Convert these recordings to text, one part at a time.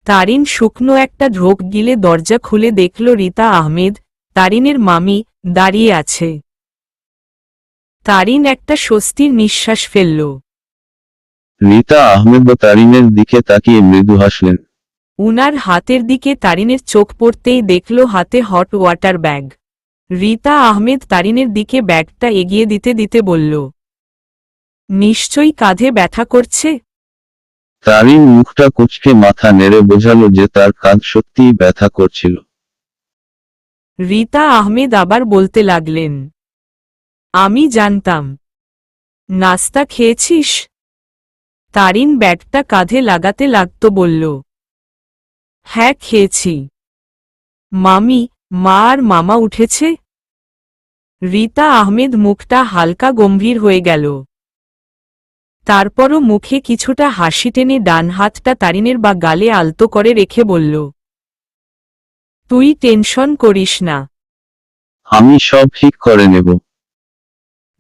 তারিন শুকনো একটা ঢোক গিলে দরজা খুলে দেখল রীতা আহমেদ, তারিনের মামি, দাঁড়িয়ে আছে। তারিন একটা স্বস্তির নিঃশ্বাস ফেলল। রীতা আহমেদ তারিনের দিকে তাকিয়ে মৃদু হাসলেন। উনার হাতের দিকে তারিনের চোখ পড়তেই দেখল হাতে hot water bag. Rita Ahmed তারিনের দিকে ব্যাগটা এগিয়ে দিতে দিতে বলল, নিশ্চয়ই কাঁধে ব্যথা করছে। তারিন মুখটা কুঁচকে মাথা নেড়ে বোঝালো যে তার কাঁধ সত্যিই ব্যথা করছিল। রীতা আহমেদ আবার বলতে লাগলেন, আমি জানতাম। নাস্তা খেয়েছিস? তারিন ব্যাগটা কাঁধে লাগাতে লাগত বলল, হ্যাঁ খেয়েছি। মামি, মা আর মামা উঠেছে? রীতা আহমেদ মুখটা হালকা গম্ভীর হয়ে গেল। তারপরও মুখে কিছুটা হাসি টেনে ডান হাতটা তারিনের বা গালে আলতো করে রেখে বলল, তুই টেনশন করিস না, আমি সব ঠিক করে নেব।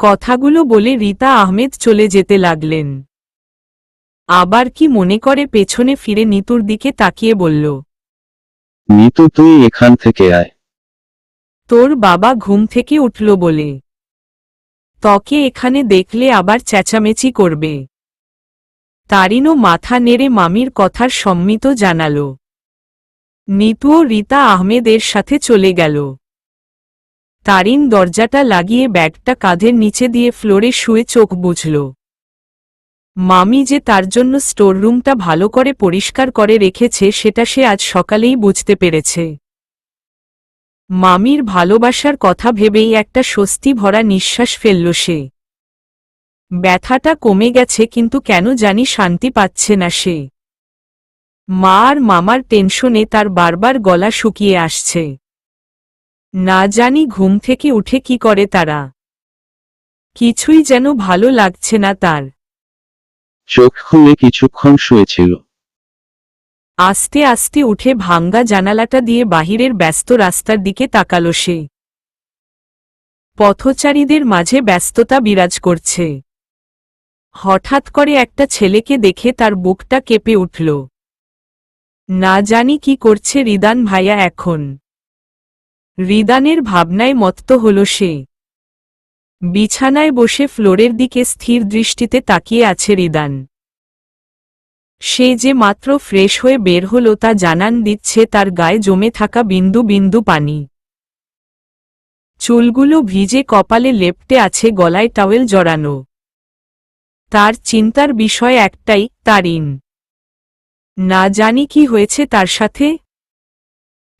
কথাগুলো বলে রীতা আহমেদ চলে যেতে লাগলেন। আবার কি মনে করে পেছনে ফিরে নিতুর দিকে তাকিয়ে বলল, নিতু তুই এখান থেকে আয়। তোর বাবা ঘুম থেকে উঠল বলে তকে এখানে দেখলে আবার চেঁচামেচি করবে। তারিনও মাথা নেড়ে মামির কথার সম্মিত জানাল। নিতুও রীতা আহমেদের সাথে চলে গেল। তারিন দরজাটা লাগিয়ে ব্যাগটা কাঁধের নিচে দিয়ে ফ্লোরে শুয়ে চোখ বুঝল। মামি যে তার জন্য স্টোররুমটা ভালো করে পরিষ্কার করে রেখেছে সেটা সে আজ সকালেই বুঝতে পেরেছে। মামির ভালোবাসার কথা ভেবেই একটা স্বস্তি ভরা নিঃশ্বাস ফেলল সে। ব্যথাটা কমে গেছে কিন্তু কেন জানি শান্তি পাচ্ছে না সে। মা আর মামার টেনশনে তার বারবার গলা শুকিয়ে আসছে। না জানি ঘুম থেকে উঠে কি করে তারা। কিছুই যেন ভালো লাগছে না তার। চোখ খুলে কিছুক্ষণ শুয়েছিল। আস্তে আস্তে উঠে ভাঙ্গা জানালাটা দিয়ে বাহিরের ব্যস্ত রাস্তার দিকে তাকালো সে। পথচারীদের মাঝে ব্যস্ততা বিরাজ করছে। হঠাৎ করে একটা ছেলেকে দেখে তার বুকটা কেঁপে উঠল। না জানি কি করছে রিদান ভাইয়া এখন। রিদানের ভাবনায় মত্ত হল সে। বিছানায় বসে ফ্লোরের দিকে স্থির দৃষ্টিতে তাকিয়ে আছে রিদান। সে যে মাত্র ফ্রেশ হয়ে বের হল তা জানান দিচ্ছে তার গায়ে জমে থাকা বিন্দু বিন্দু পানি। চুলগুলো ভিজে কপালে লেপ্টে আছে, গলায় টাওয়েল জড়ানো। তার চিন্তার বিষয় একটাই, তারিন। না জানি কি হয়েছে তার সাথে।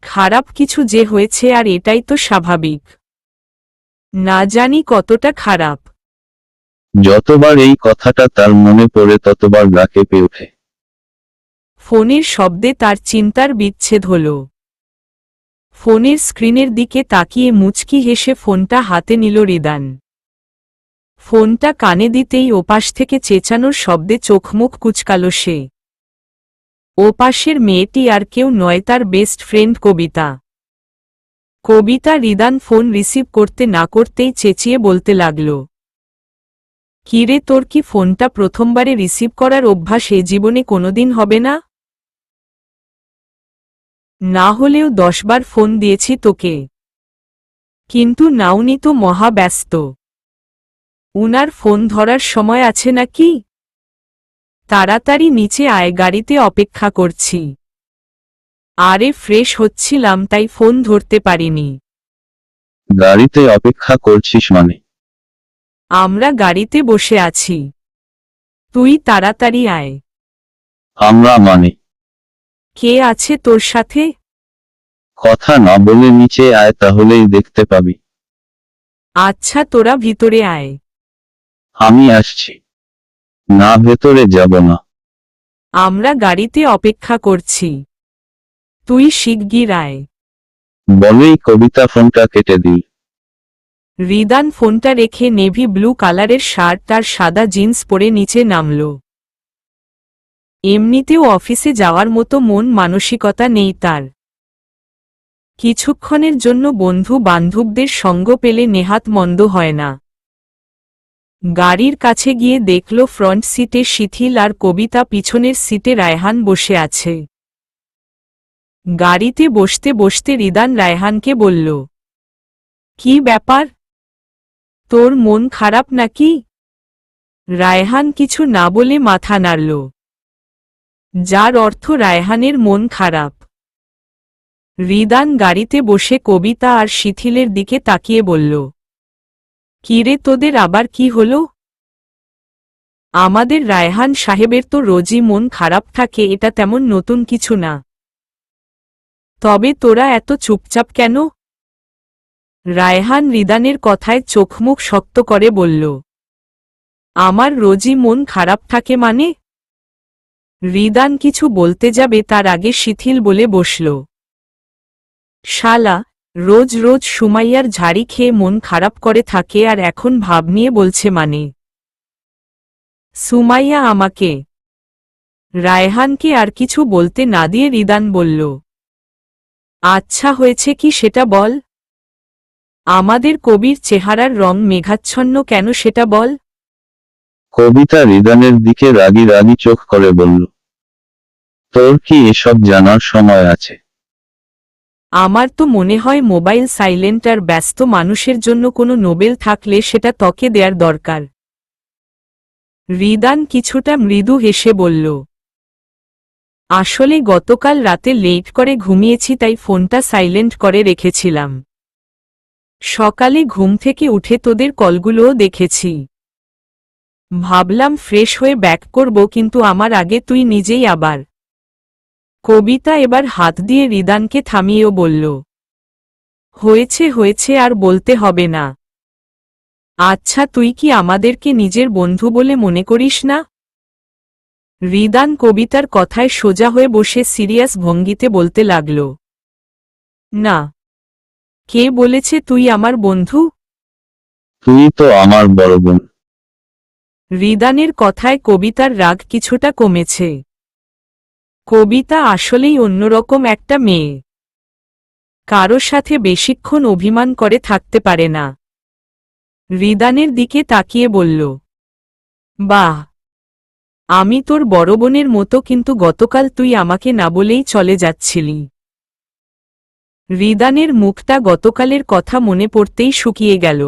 খারাপ কিছু যে হয়েছে আর এটাই তো স্বাভাবিক। না জানি কতটা খারাপ। যতবার এই কথাটা তার মনে পড়ে ততবার গা কেঁপে ওঠে। ফোনের শব্দে তার চিন্তার বিচ্ছেদ হল। ফোনের স্ক্রিনের দিকে তাকিয়ে মুচকি হেসে ফোনটা হাতে নিল রিদান। ফোনটা কানে দিতেই ওপাশ থেকে চেঁচানোর শব্দে চোখমুখ কুচকাল সে। ওপাশের মেয়েটি আর কেউ নয়, তার বেস্ট ফ্রেন্ড কবিতা। কবিতা রিদান ফোন রিসিভ করতে না করতেই চেঁচিয়ে বলতে লাগল, কিরে তোর কি ফোনটা প্রথমবারে রিসিভ করার অভ্যাস এ জীবনে কোনোদিন হবে না? না হলেও 10 বার ফোন দিয়েছি তোকে, কিন্তু নাওনি তো, মহা ব্যস্ত। উনার ফোন ধরার সময় আছে নাকি? তাড়াতাড়ি নিচে আয়, গাড়িতে অপেক্ষা করছি। আরে ফ্রেশ হচ্ছিলাম তাই ফোন ধরতে পারিনি। গাড়িতে অপেক্ষা করছিস মানে? আমরা গাড়িতে বসে আছি, তুই তাড়াতাড়ি আয়। আমরা মানে? কে আছে তোর সাথে? কথা না বলে নিচে আয়, তাহলেই দেখতে পাবি। আচ্ছা তোরা ভিতরে আয়। আমি আসছি। না, ভেতরে যাব না। আমরা গাড়িতে অপেক্ষা করছি, তুই শিগগির আয়। বলেই কবিতা ফোনটা কেটে দিল। রিদান ফোনটা রেখে নেভি ব্লু কালারের শার্ট আর সাদা জিন্স পরে নিচে নামল। এমনিতেও অফিসে যাওয়ার মতো মন মানসিকতা নেই তার। কিছুক্ষণের জন্য বন্ধু বান্ধবদের সঙ্গ পেলে নেহাত মন্দ হয় না। গাড়ির কাছে গিয়ে দেখল ফ্রন্ট সিটে শিথিল আর কবিতা, পিছনের সিটে রায়হান বসে আছে। গাড়িতে বসতে বসতে রিদান রায়হানকে বলল, কি ব্যাপার, তোর মন খারাপ নাকি? রায়হান কিছু না বলে মাথা নাড়ল, যার অর্থ রায়হানের মন খারাপ। রিদান গাড়িতে বসে কবিতা আর শিথিলের দিকে তাকিয়ে বলল, কিরে তোদের আবার কি হলো? আমাদের রায়হান সাহেবের তো রোজই মন খারাপ থাকে, এটা তেমন নতুন কিছু না। তবে তোরা এত চুপচাপ কেন? রায়হান রিদানের কথায় চোখমুখ শক্ত করে বলল, আমার রোজই মন খারাপ থাকে মানে? রিদান কিছু বলতে যাবে তার আগে শিথিল বলে বসল, শালা, রোজ রোজ সুমাইয়ার ঝাড়ি খেয়ে মন খারাপ করে থাকে আর এখন ভাব নিয়ে বলছে মানে? সুমাইয়া আমাকে। রায়হানকে আর কিছু বলতে না দিয়ে রিদান বলল, আচ্ছা হয়েছে কি সেটা বল। আমাদের কবির চেহারার রং মেঘাচ্ছন্ন কেন সেটা বল। কবিতা রিদানের দিকে রাগী রাগী চোখ করে বলল, তোর কি এসব জানার সময় আছে? আমার তো মনে হয় মোবাইল সাইলেন্ট আর ব্যস্ত মানুষের জন্য কোনো নোবেল থাকলে সেটা তোকে দেয়ার দরকার। রিদান কিছুটা মৃদু হেসে বলল, আসলে গতকাল রাতে লেট করে ঘুমিয়েছি তাই ফোনটা সাইলেন্ট করে রেখেছিলাম। সকালে ঘুম থেকে উঠে তোদের কলগুলোও দেখেছি। ভাবলাম ফ্রেশ হয়ে ব্যাক করব, কিন্তু আমার আগে তুই নিজেই আবার। কবিতা এবার হাত দিয়ে রিদানকে থামিয়েও বলল, হয়েছে হয়েছে, আর বলতে হবে না। আচ্ছা তুই কি আমাদেরকে নিজের বন্ধু বলে মনে করিস না? রিদান কবিতার কথায় সোজা হয়ে বসে সিরিয়াস ভঙ্গিতে বলতে লাগল, না। কে বলেছে তুই আমার বন্ধু? তুই তো আমার বড় বোন। রিদানের কথায় কবিতার রাগ কিছুটা কমেছে। কবিতা আসলেই অন্যরকম একটা মেয়ে, কারো সাথে বেশিক্ষণ অভিমান করে থাকতে পারে না। রিদানের দিকে তাকিয়ে বলল, বাহ, আমি তোর বড় বোনের মতো, কিন্তু গতকাল তুই আমাকে না বলেই চলে যাচ্ছিলি। রিদানের মুখটা গতকালের কথা মনে পড়তেই শুকিয়ে গেল।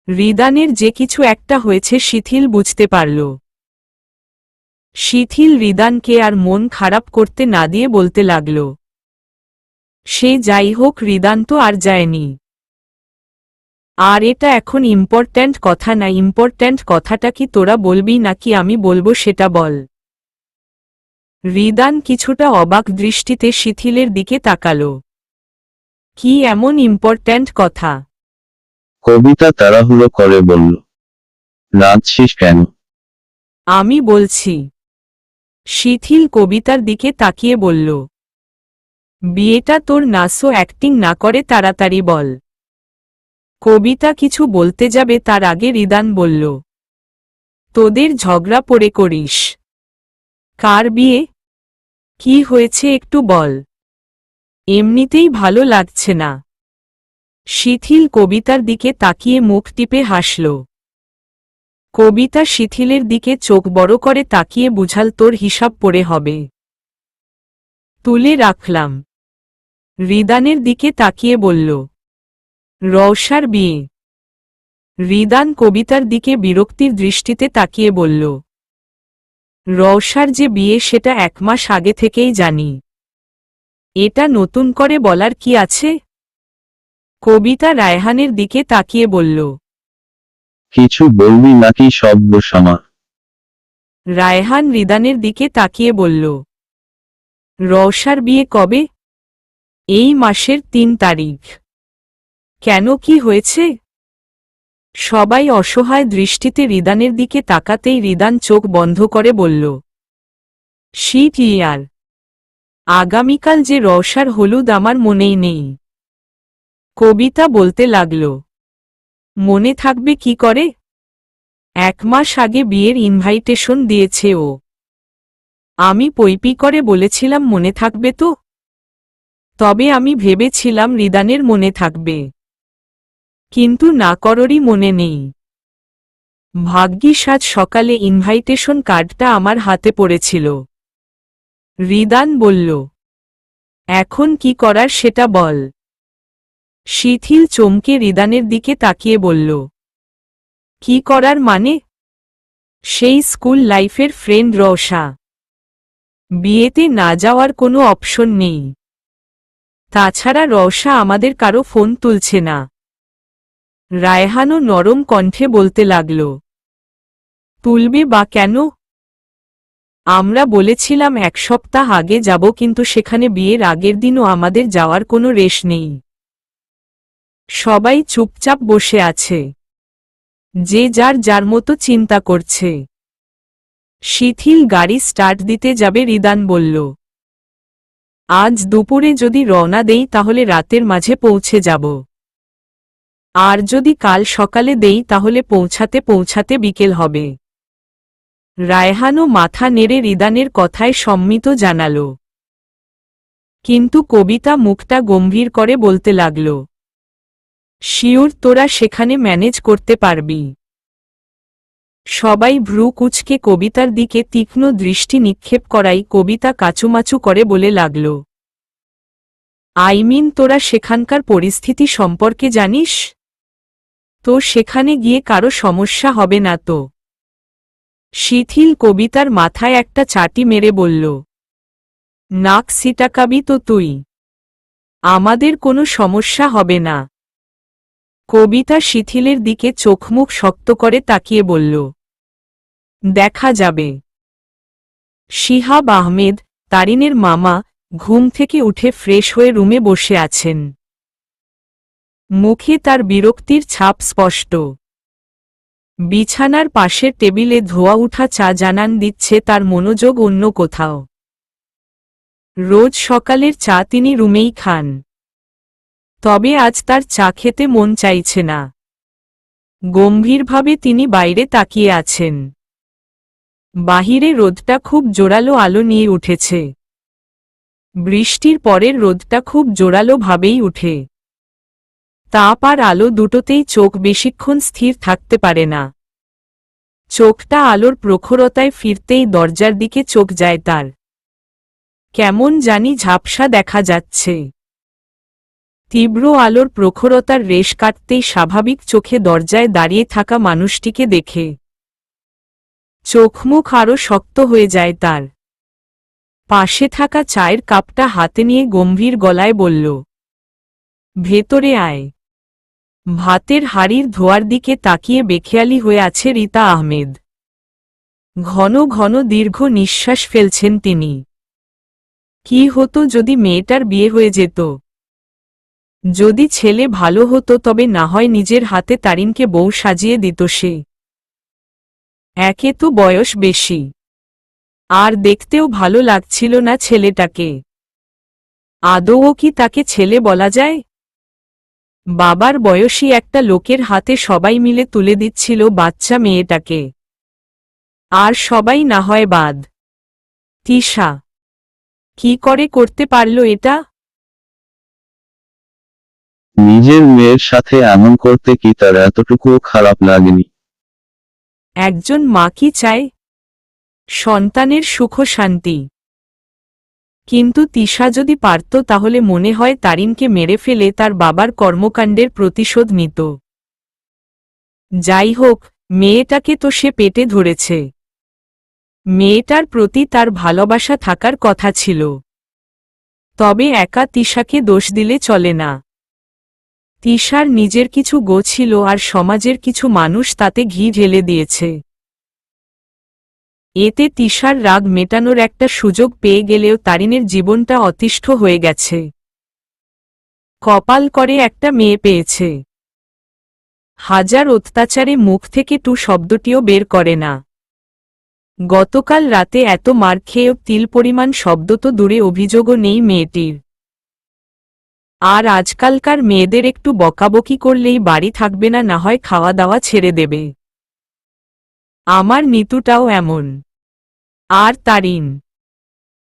রিদানের যে কিছু একটা হয়েছে শিথিল বুঝতে পারল। শিথিল রিদানকে আর মন খারাপ করতে না দিয়ে বলতে লাগল, সে যাই হোক, রিদান তো আর যায়নি। আর এটা এখন ইম্পর্ট্যান্ট কথা না। ইম্পর্ট্যান্ট কথাটা কি তোরা বলবি নাকি আমি বলবো সেটা বল। রিদান কিছুটা অবাক দৃষ্টিতে শিথিলের দিকে তাকাল, কি এমন ইম্পর্ট্যান্ট কথা? কবিতা তাড়াহুড়ো করে বলল, রাঁধছিস কেন? আমি বলছি। শিথিল কবিতার দিকে তাকিয়ে বলল, বিয়েটা তোর নাসো অ্যাক্টিং না করে তাড়াতাড়ি বল। কবিতা কিছু বলতে যাবে তার আগে রিদান বলল, তোদের ঝগড়া পড়ে করিস। কার বিয়ে? কি হয়েছে একটু বল। এমনিতেই ভালো লাগছে না। শিথিল কবিতার দিকে তাকিয়ে মুখ টিপে হাসল। কবিতা শিথিলের দিকে চোখ বড় করে তাকিয়ে বুঝাল, তোর হিসাব পড়ে হবে। তুলে রাখলাম। রিদানের দিকে তাকিয়ে বলল, রওশার বিয়ে। রিদান কবিতার দিকে বিরক্তির দৃষ্টিতে তাকিয়ে বলল, রওশার যে বিয়ে সেটা 1 মাস আগে থেকেই জানি। এটা নতুন করে বলার কি আছে? কবিতা রায়হানের দিকে তাকিয়ে বলল, কিছু বলবি নাকি সব দোষ আমার? রায়হান রিদানের দিকে তাকিয়ে বলল, রওশার বিয়ে কবে? এই মাসের 3 তারিখ। কেন, কি হয়েছে? সবাই অসহায় দৃষ্টিতে রিদানের দিকে তাকাতেই রিদান চোখ বন্ধ করে বলল, শীত ইয়ার। আগামীকাল যে রওশার হলুদ আমার মনেই নেই। কবিতা বলতে লাগল, মনে থাকবে কি করে? 1 মাস আগে বিয়ের ইনভাইটেশন দিয়েছে ও। আমি পৈপি করে বলেছিলাম মনে থাকবে তো। তবে আমি ভেবেছিলাম রিদানের মনে থাকবে, কিন্তু না করোরই মনে নেই। ভাগ্যিস আজ সকালে ইনভাইটেশন কার্ডটা আমার হাতে পড়েছিল। রিদান বলল, এখন কি করার সেটা বল। শিথিল চমকে রিদানের দিকে তাকিয়ে বলল, কি করার মানে? সেই স্কুল লাইফের ফ্রেন্ড রওশা। বিয়েতে না যাওয়ার কোনো অপশন নেই। তাছাড়া রওশা আমাদের কারো ফোন তুলছে না। রায়হানও নরম কণ্ঠে বলতে লাগল, তুলবে বা কেন? আমরা বলেছিলাম 1 সপ্তাহ আগে যাব, কিন্তু সেখানে বিয়ের আগের দিনও আমাদের যাওয়ার কোনো রেশ নেই। সবাই চুপচাপ বসে আছে, যে যার মতো চিন্তা করছে। শিথিল গাড়ি স্টার্ট দিতে যাবে, রিদান বলল, আজ দুপুরে যদি রওনা দেই তাহলে রাতের মাঝে পৌঁছে যাব। আর যদি কাল সকালে দেই তাহলে পৌঁছাতে পৌঁছাতে বিকেল হবে। রায়হানও মাথা নেড়ে রিদানের কথায় সম্মত জানাল। কিন্তু কবিতা মুখটা গম্ভীর করে বলতে লাগল, শিওর তোরা সেখানে ম্যানেজ করতে পারবি? সবাই ভ্রু কুঁচকে কবিতার দিকে তীক্ষ্ণ দৃষ্টি নিক্ষেপ করাই কবিতা কাচুমাচু করে বলে লাগল, তোরা সেখানকার পরিস্থিতি সম্পর্কে জানিস তো? সেখানে গিয়ে কারো সমস্যা হবে না তো? শিথিল কবিতার মাথায় একটা চাটি মেরে বলল, নাক সিটাকাবি তো তুই, আমাদের কোনো সমস্যা হবে না। কবিতা শিথিলের দিকে চোখমুখ শক্ত করে তাকিয়ে বলল, দেখা যাবে। শিহাব আহমেদ, তারিনের মামা, ঘুম থেকে উঠে ফ্রেশ হয়ে রুমে বসে আছেন। মুখে তার বিরক্তির ছাপ স্পষ্ট। বিছানার পাশের টেবিলে ধোয়া উঠা চা জানান দিচ্ছে তার মনোযোগ অন্য কোথাও। রোজ সকালের চা তিনি রুমেই খান, তবে আজ তার চা খেতে মন চাইছে না। গম্ভীরভাবে তিনি বাইরে তাকিয়ে আছেন। বাহিরে রোদটা খুব জোরালো আলো নিয়ে উঠেছে। বৃষ্টির পরের রোদটা খুব জোরালো ভাবেই উঠে। তাপ আর আলো দুটোতেই চোখ বেশিক্ষণ স্থির থাকতে পারে না। চোখটা আলোর প্রখরতায় ফিরতেই দরজার দিকে চোখ যায় তার। কেমন জানি ঝাপসা দেখা যাচ্ছে। তীব্র আলোর প্রখরতার রেশ কাটতেই স্বাভাবিক চোখে দরজায় দাঁড়িয়ে থাকা মানুষটিকে দেখে চোখমুখ আরও শক্ত হয়ে যায় তার। পাশে থাকা চায়ের কাপটা হাতে নিয়ে গম্ভীর গলায় বলল, ভেতরে আয়। ভাতের হাড়ির ধোয়ার দিকে তাকিয়ে বেখেয়ালি হয়ে আছে রিতা আহমেদ। ঘন ঘন দীর্ঘ নিঃশ্বাস ফেলছেন তিনি। কি হতো যদি মেয়েটার বিয়ে হয়ে যেত? যদি ছেলে ভালো হতো তবে না হয় নিজের হাতে তারিনকে বউ সাজিয়ে দিত সে। একে তো বয়স বেশি, আর দেখতেও ভালো লাগছিল না ছেলেটাকে। আদৌ কি তাকে ছেলে বলা যায়? বাবার বয়সী একটা লোকের হাতে সবাই মিলে তুলে দিচ্ছিল বাচ্চা মেয়েটাকে। আর সবাই না হয় বাদ। তিশা কি করে করতে পারল এটা? নিজের মেয়ের সাথে এমন করতে কি তার এতটুকুও খারাপ লাগেনি? একজন মা কি চায়? সন্তানের সুখ শান্তি। কিন্তু তিশা যদি পারত তাহলে মনে হয় তারিনকে মেরে ফেলে তার বাবার কর্মকাণ্ডের প্রতিশোধ নিত। যাই হোক, মেয়েটাকে তো সে পেটে ধরেছে। মেয়েটার প্রতি তার ভালোবাসা থাকার কথা ছিল। তবে একা তিশাকে দোষ দিলে চলে না। তিশার নিজের কিছু গো ছিল আর সমাজের কিছু মানুষ তাতে ঘি ঢেলে দিয়েছে। এতে তিশার রাগ মেটানোর একটা সুযোগ পেয়ে গেলেও তারিনের জীবনটা অতিষ্ঠ হয়ে গেছে। কপাল করে একটা মেয়ে পেয়েছে। হাজার অত্যাচারে মুখ থেকে টু শব্দটিও বের করে না। গতকাল রাতে এত মার খেয়েও তিল পরিমাণ শব্দ তো দূরে অভিযোগও নেই মেয়েটির। আর আজকালকার মেয়েদের একটু বকাবকি করলেই বাড়ি থাকবে না, না হয় খাওয়া দাওয়া ছেড়ে দেবে। আমার নিতুটাও এমন। আর তারিন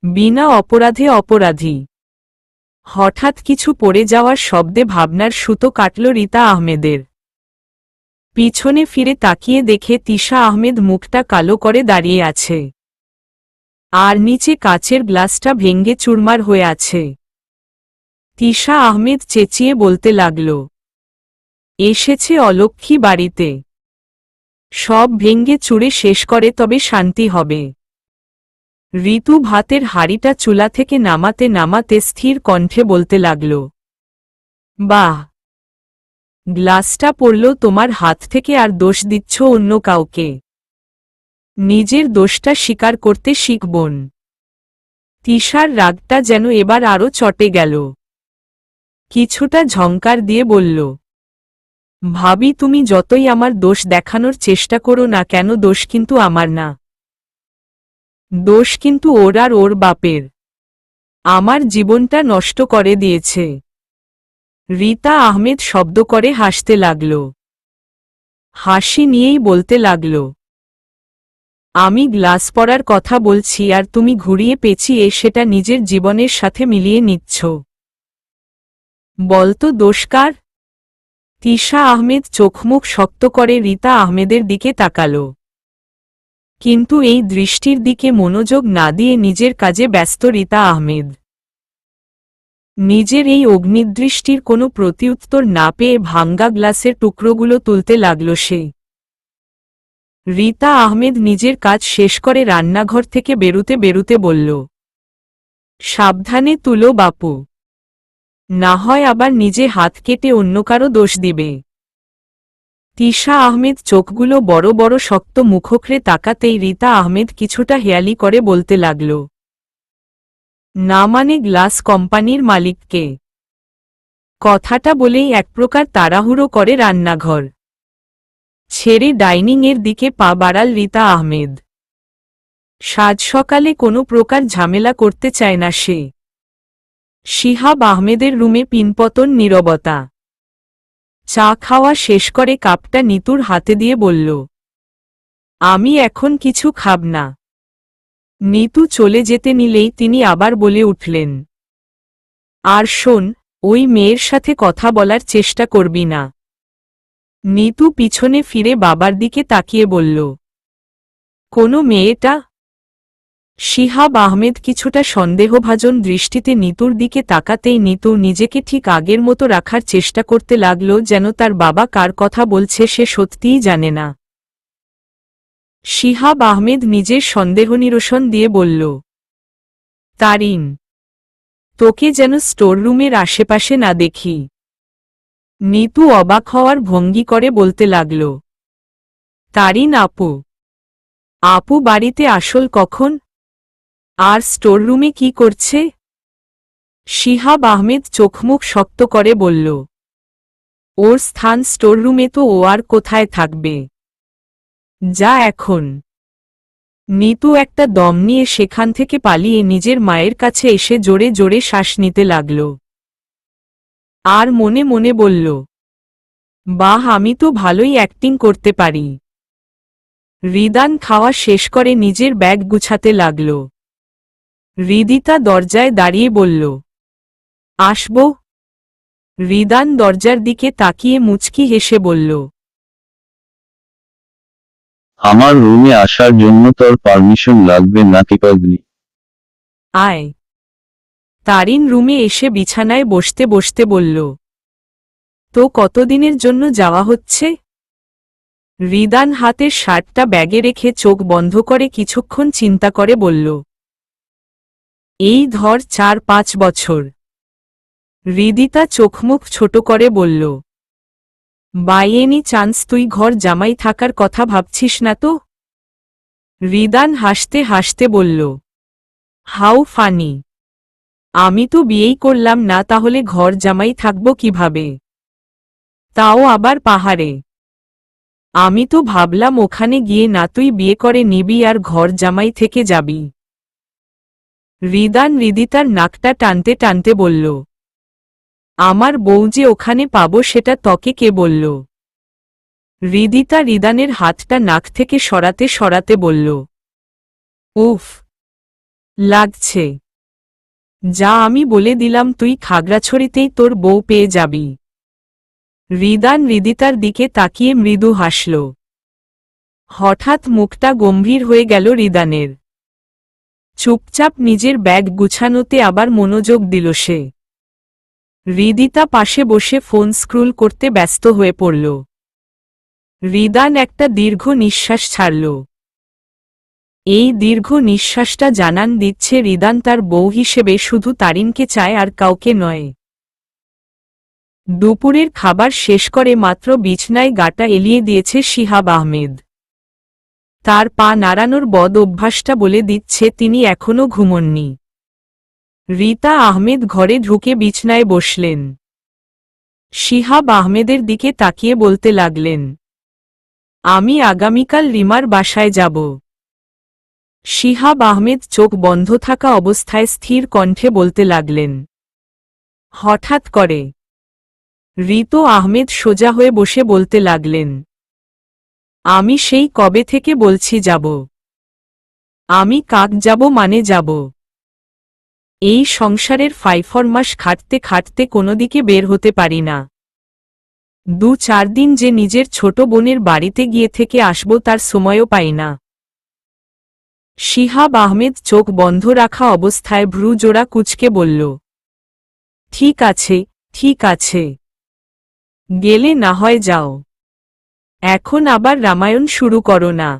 বিনা অপরাধে অপরাধী। হঠাৎ কিছু পড়ে যাওয়ার শব্দে ভাবনার সুতো কাটল রিতা আহমেদের। পিছনে ফিরে তাকিয়ে দেখে তিশা আহমেদ মুখটা কালো করে দাঁড়িয়ে আছে। আর নিচে কাচের গ্লাসটা ভেঙ্গে চুরমার হয়ে আছে। তিশা আহমেদ চেঁচিয়ে বলতে লাগল, এসেছে অলক্ষ্মী বাড়িতে। সব ভেঙ্গে চুরে শেষ করে তবে শান্তি হবে। ঋতু ভাতের হাঁড়িটা চুলা থেকে নামাতে নামাতে স্থির কণ্ঠে বলতে লাগল, বাহ, গ্লাসটা পড়ল তোমার হাত থেকে আর দোষ দিচ্ছ অন্য কাউকে। নিজের দোষটা স্বীকার করতে শিখবন। তিশার রাগটা যেন এবার আরো চটে গেল। কিছুটা ঝংকার দিয়ে বলল, ভাবি তুমি যতই আমার দোষ দেখানোর চেষ্টা করো না কেন, দোষ কিন্তু আমার না, দোষ কিন্তু ওর আর ওর বাপের। আমার জীবনটা নষ্ট করে দিয়েছে। রীতা আহমেদ শব্দ করে হাসতে লাগল। হাসি নিয়েই বলতে লাগল, আমি গ্লাস পড়ার কথা বলছি আর তুমি ঘুরিয়ে পেঁচিয়ে সেটা নিজের জীবনের সাথে মিলিয়ে নিচ্ছ। বলতো দোষ কার? তিশা আহমেদ চোখমুখ শক্ত করে রীতা আহমেদের দিকে তাকাল, কিন্তু এই দৃষ্টির দিকে মনোযোগ না দিয়ে নিজের কাজে ব্যস্ত রীতা আহমেদ। নিজের এই অগ্নিদৃষ্টির কোনো প্রত্যুত্তর না পেয়ে ভাঙ্গা গ্লাসের টুকরোগুলো তুলতে লাগল সে। রীতা আহমেদ নিজের কাজ শেষ করে রান্নাঘর থেকে বেরুতে বেরুতে বলল, সাবধানে তুলো বাপু, না হয় আবার নিজে হাত কেটে অন্য কারো দোষ দিবে। তিশা আহমেদ চোখগুলো বড় বড় শক্ত মুখোখরে তাকাতেই রীতা আহমেদ কিছুটা হেয়ালি করে বলতে লাগল, না মানে গ্লাস কোম্পানির মালিককে। কথাটা বলেই এক প্রকার তাড়াহুড়ো করে রান্নাঘর ছেড়ে ডাইনিংয়ের দিকে পা বাড়াল রীতা আহমেদ। সাজ সকালে কোনো প্রকার ঝামেলা করতে চায় না সে। শিহাব আহমেদের রুমে পিনপতন নীরবতা। চা খাওয়া শেষ করে কাপটা নিতুর হাতে দিয়ে বলল, আমি এখন কিছু খাব না। নিতু চলে যেতে নিলেই তিনি আবার বলে উঠলেন, আর শোন, ওই মেয়ের সাথে কথা বলার চেষ্টা করবি না। নিতু পিছনে ফিরে বাবার দিকে তাকিয়ে বলল, কোনো মেয়েটা? শিহাব আহমেদ কিছুটা সন্দেহভাজন দৃষ্টিতে নিতুর দিকে তাকাতেই নিতু নিজেকে ঠিক আগের মতো রাখার চেষ্টা করতে লাগল, যেন তার বাবা কার কথা বলছে সে সত্যিই জানে না। শিহাব আহমেদ নিজের সন্দেহ নিরসন দিয়ে বলল, তারিন, তোকে যেন স্টোররুমের আশেপাশে না দেখি। নিতু অবাক হওয়ার ভঙ্গি করে বলতে লাগল, তারিন আপু? আপু বাড়িতে আসল কখন? আর স্টোররুমে কি করছে? শিহাব আহমেদ চোখমুখ শক্ত করে বলল, ওর স্থান স্টোররুমে তো ও আর কোথায় থাকবে? যা এখন। নিতু একটা দম নিয়ে সেখান থেকে পালিয়ে নিজের মায়ের কাছে এসে জোরে জোরে শ্বাস নিতে লাগল। আর মনে মনে বলল, বাহ, আমি তো ভালোই অ্যাক্টিং করতে পারি। রিদান খাওয়া শেষ করে নিজের ব্যাগ গুছাতে লাগল। হৃদিতা দরজায় দাঁড়িয়ে বলল, আসব? রিদান দরজার দিকে তাকিয়ে মুচকি হেসে বলল, আমার রুমে আসার জন্য তোর পারমিশন লাগবে নাকি পাগলি? আয়। তারিন রুমে এসে বিছানায় বসতে বসতে বলল, তো কতদিনের জন্য যাওয়া হচ্ছে? রিদান হাতের শার্টটা ব্যাগে রেখে চোখ বন্ধ করে কিছুক্ষণ চিন্তা করে বলল, এই ধর 4-5 বছর। হৃদিতা চোখমুখ ছোট করে বলল, বাই এনি চান্স তুই ঘর জামাই থাকার কথা ভাবছিস না তো? রিদান হাসতে হাসতে বলল, হাউ ফানি। আমি তো বিয়েই করলাম না, তাহলে ঘর জামাই থাকব কিভাবে? তাও আবার পাহাড়ে। আমি তো ভাবলাম ওখানে গিয়ে না তুই বিয়ে করে নিবি আর ঘর জামাই থেকে যাবি। রিদান হৃদিতার নাকটা টানতে টানতে বলল, আমার বউ যে ওখানে পাবো সেটা তকে কে বলল? হৃদিতা রিদানের হাতটা নাক থেকে সরাতে সরাতে বলল, উফ, লাগছে। যা আমি বলে দিলাম তুই খাগড়াছড়িতেই তোর বউ পেয়ে যাবি। রিদান হৃদিতার দিকে তাকিয়ে মৃদু হাসল। হঠাৎ মুখটা গম্ভীর হয়ে গেল রিদানের। চুপচাপ নিজের ব্যাগ গুছানোতে আবার মনোযোগ দিল সে। হৃদিতা পাশে বসে ফোন স্ক্রল করতে ব্যস্ত হয়ে পড়ল। রিদান একটা দীর্ঘ নিঃশ্বাস ছাড়ল। এই দীর্ঘ নিঃশ্বাসটা জানান দিচ্ছে রিদান তার বউ হিসেবে শুধু তারিনকে চায় আর কাউকে নয়। দুপুরের খাবার শেষ করে মাত্র বিছনায় গাটা এলিয়ে দিয়েছে শিহাব আহমেদ। তার পা নাড়ানোর বদ অভ্যাসটা বলে দিচ্ছে তিনি এখনো ঘুমোননি। রিতা আহমেদ ঘরে ঢুকে বিছনায় বসলেন। শিহাব আহমেদের দিকে তাকিয়ে বলতে লাগলেন, আমি আগামীকাল রিমার বাসায় যাব। শিহাব আহমেদ চোখ বন্ধ থাকা অবস্থায় স্থির কণ্ঠে বলতে লাগলেন। হঠাৎ করে রিতো আহমেদ সোজা হয়ে বসে বলতে লাগলেন, আমি সেই কবে থেকে বলছি যাব। আমি কাক যাব মানে যাব। এই সংসারের ফাইফরমাস খাটতে খাটতে কোনোদিকে বের হতে পারি না। 2-4 দিন যে নিজের ছোট বোনের বাড়িতে গিয়ে থেকে আসব তার সময়ও পাই না। শিহাব আহমেদ চোখ বন্ধ রাখা অবস্থায় ভ্রু জোড়া কুঁচকে বলল, ঠিক আছে, ঠিক আছে। গেলে না হয় যাও। এখন আবার রামায়ণ শুরু করো না।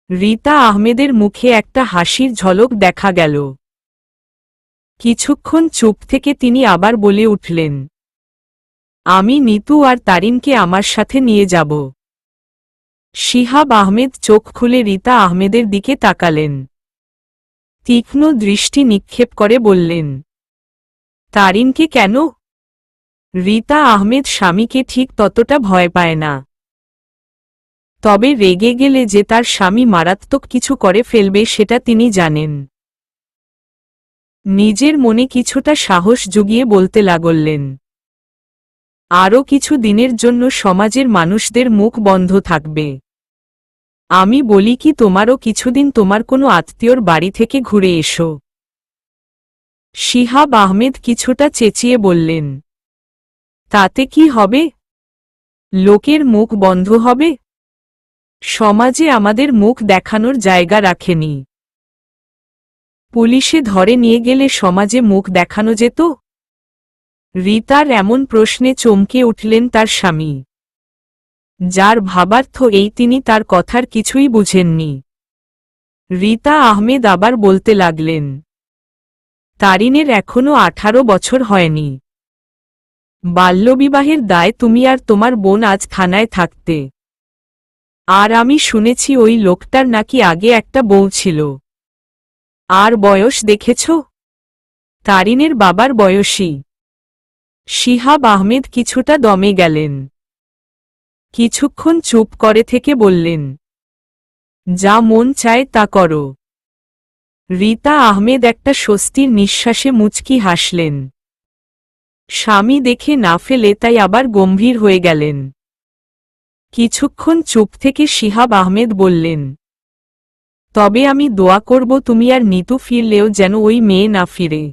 রিতা আহমেদের মুখে একটা হাসির ঝলক দেখা গেল। কিছুক্ষণ চুপ থেকে তিনি আবার বলে উঠলেন, আমি নিতু আর তারিনকে আমার সাথে নিয়ে যাব। শিহাব আহমেদ চোখ খুলে রিতা আহমেদের দিকে তাকালেন। তীক্ষ্ণ দৃষ্টি নিক্ষেপ করে বললেন, তারিনকে কেন? রিতা আহমেদ স্বামীকে ঠিক ততটা ভয় পায় না। তবে রেগে গেলে যে তার স্বামী মারাত্মক কিছু করে ফেলবে সেটা তিনি জানেন। নিজের মনে কিছুটা সাহস জুগিয়ে বলতে লাগলেন, আরও কিছু দিনের জন্য সমাজের মানুষদের মুখ বন্ধ থাকবে। আমি বলি কি তোমারও কিছুদিন তোমার কোনো আত্মীয়র বাড়ি থেকে ঘুরে এসো। শিহাব আহমেদ কিছুটা চেঁচিয়ে বললেন, তাতে কি হবে? লোকের মুখ বন্ধ হবে? সমাজে আমাদের মুখ দেখানোর জায়গা রাখেনি। পুলিশে ধরে নিয়ে গেলে সমাজে মুখ দেখানো যেত? রিতার এমন প্রশ্নে চমকে উঠলেন তার স্বামী। যার ভাবার্থ এই তিনি তার কথার কিছুই বুঝেননি। রিতা আহমেদ আবার বলতে লাগলেন, তারিনের এখনো 18 বছর হয়নি। বাল্যবিবাহের দায় তুমি আর তোমার বোন আজ থানায় থাকতে। আর আমি শুনেছি ওই লোকটার নাকি আগে একটা বউ ছিল। আর বয়স দেখেছ? তারিনের বাবার বয়সী। শিহাব আহমেদ কিছুটা দমে গেলেন। কিছুক্ষণ চুপ করে থেকে বললেন, যা মন চায় তা করো। রিতা আহমেদ একটা স্বস্তির নিঃশ্বাসে মুচকি হাসলেন। স্বামী দেখে না ফেলে তাই আবার গম্ভীর হয়ে গেলেন। কিছুক্ষণ চুপ থেকে শিহাব আহমেদ বললেন, তবে আমি দোয়া করব তুমি আর নিতু ফিরলেও যেন ওই মেয়ে না ফিরে।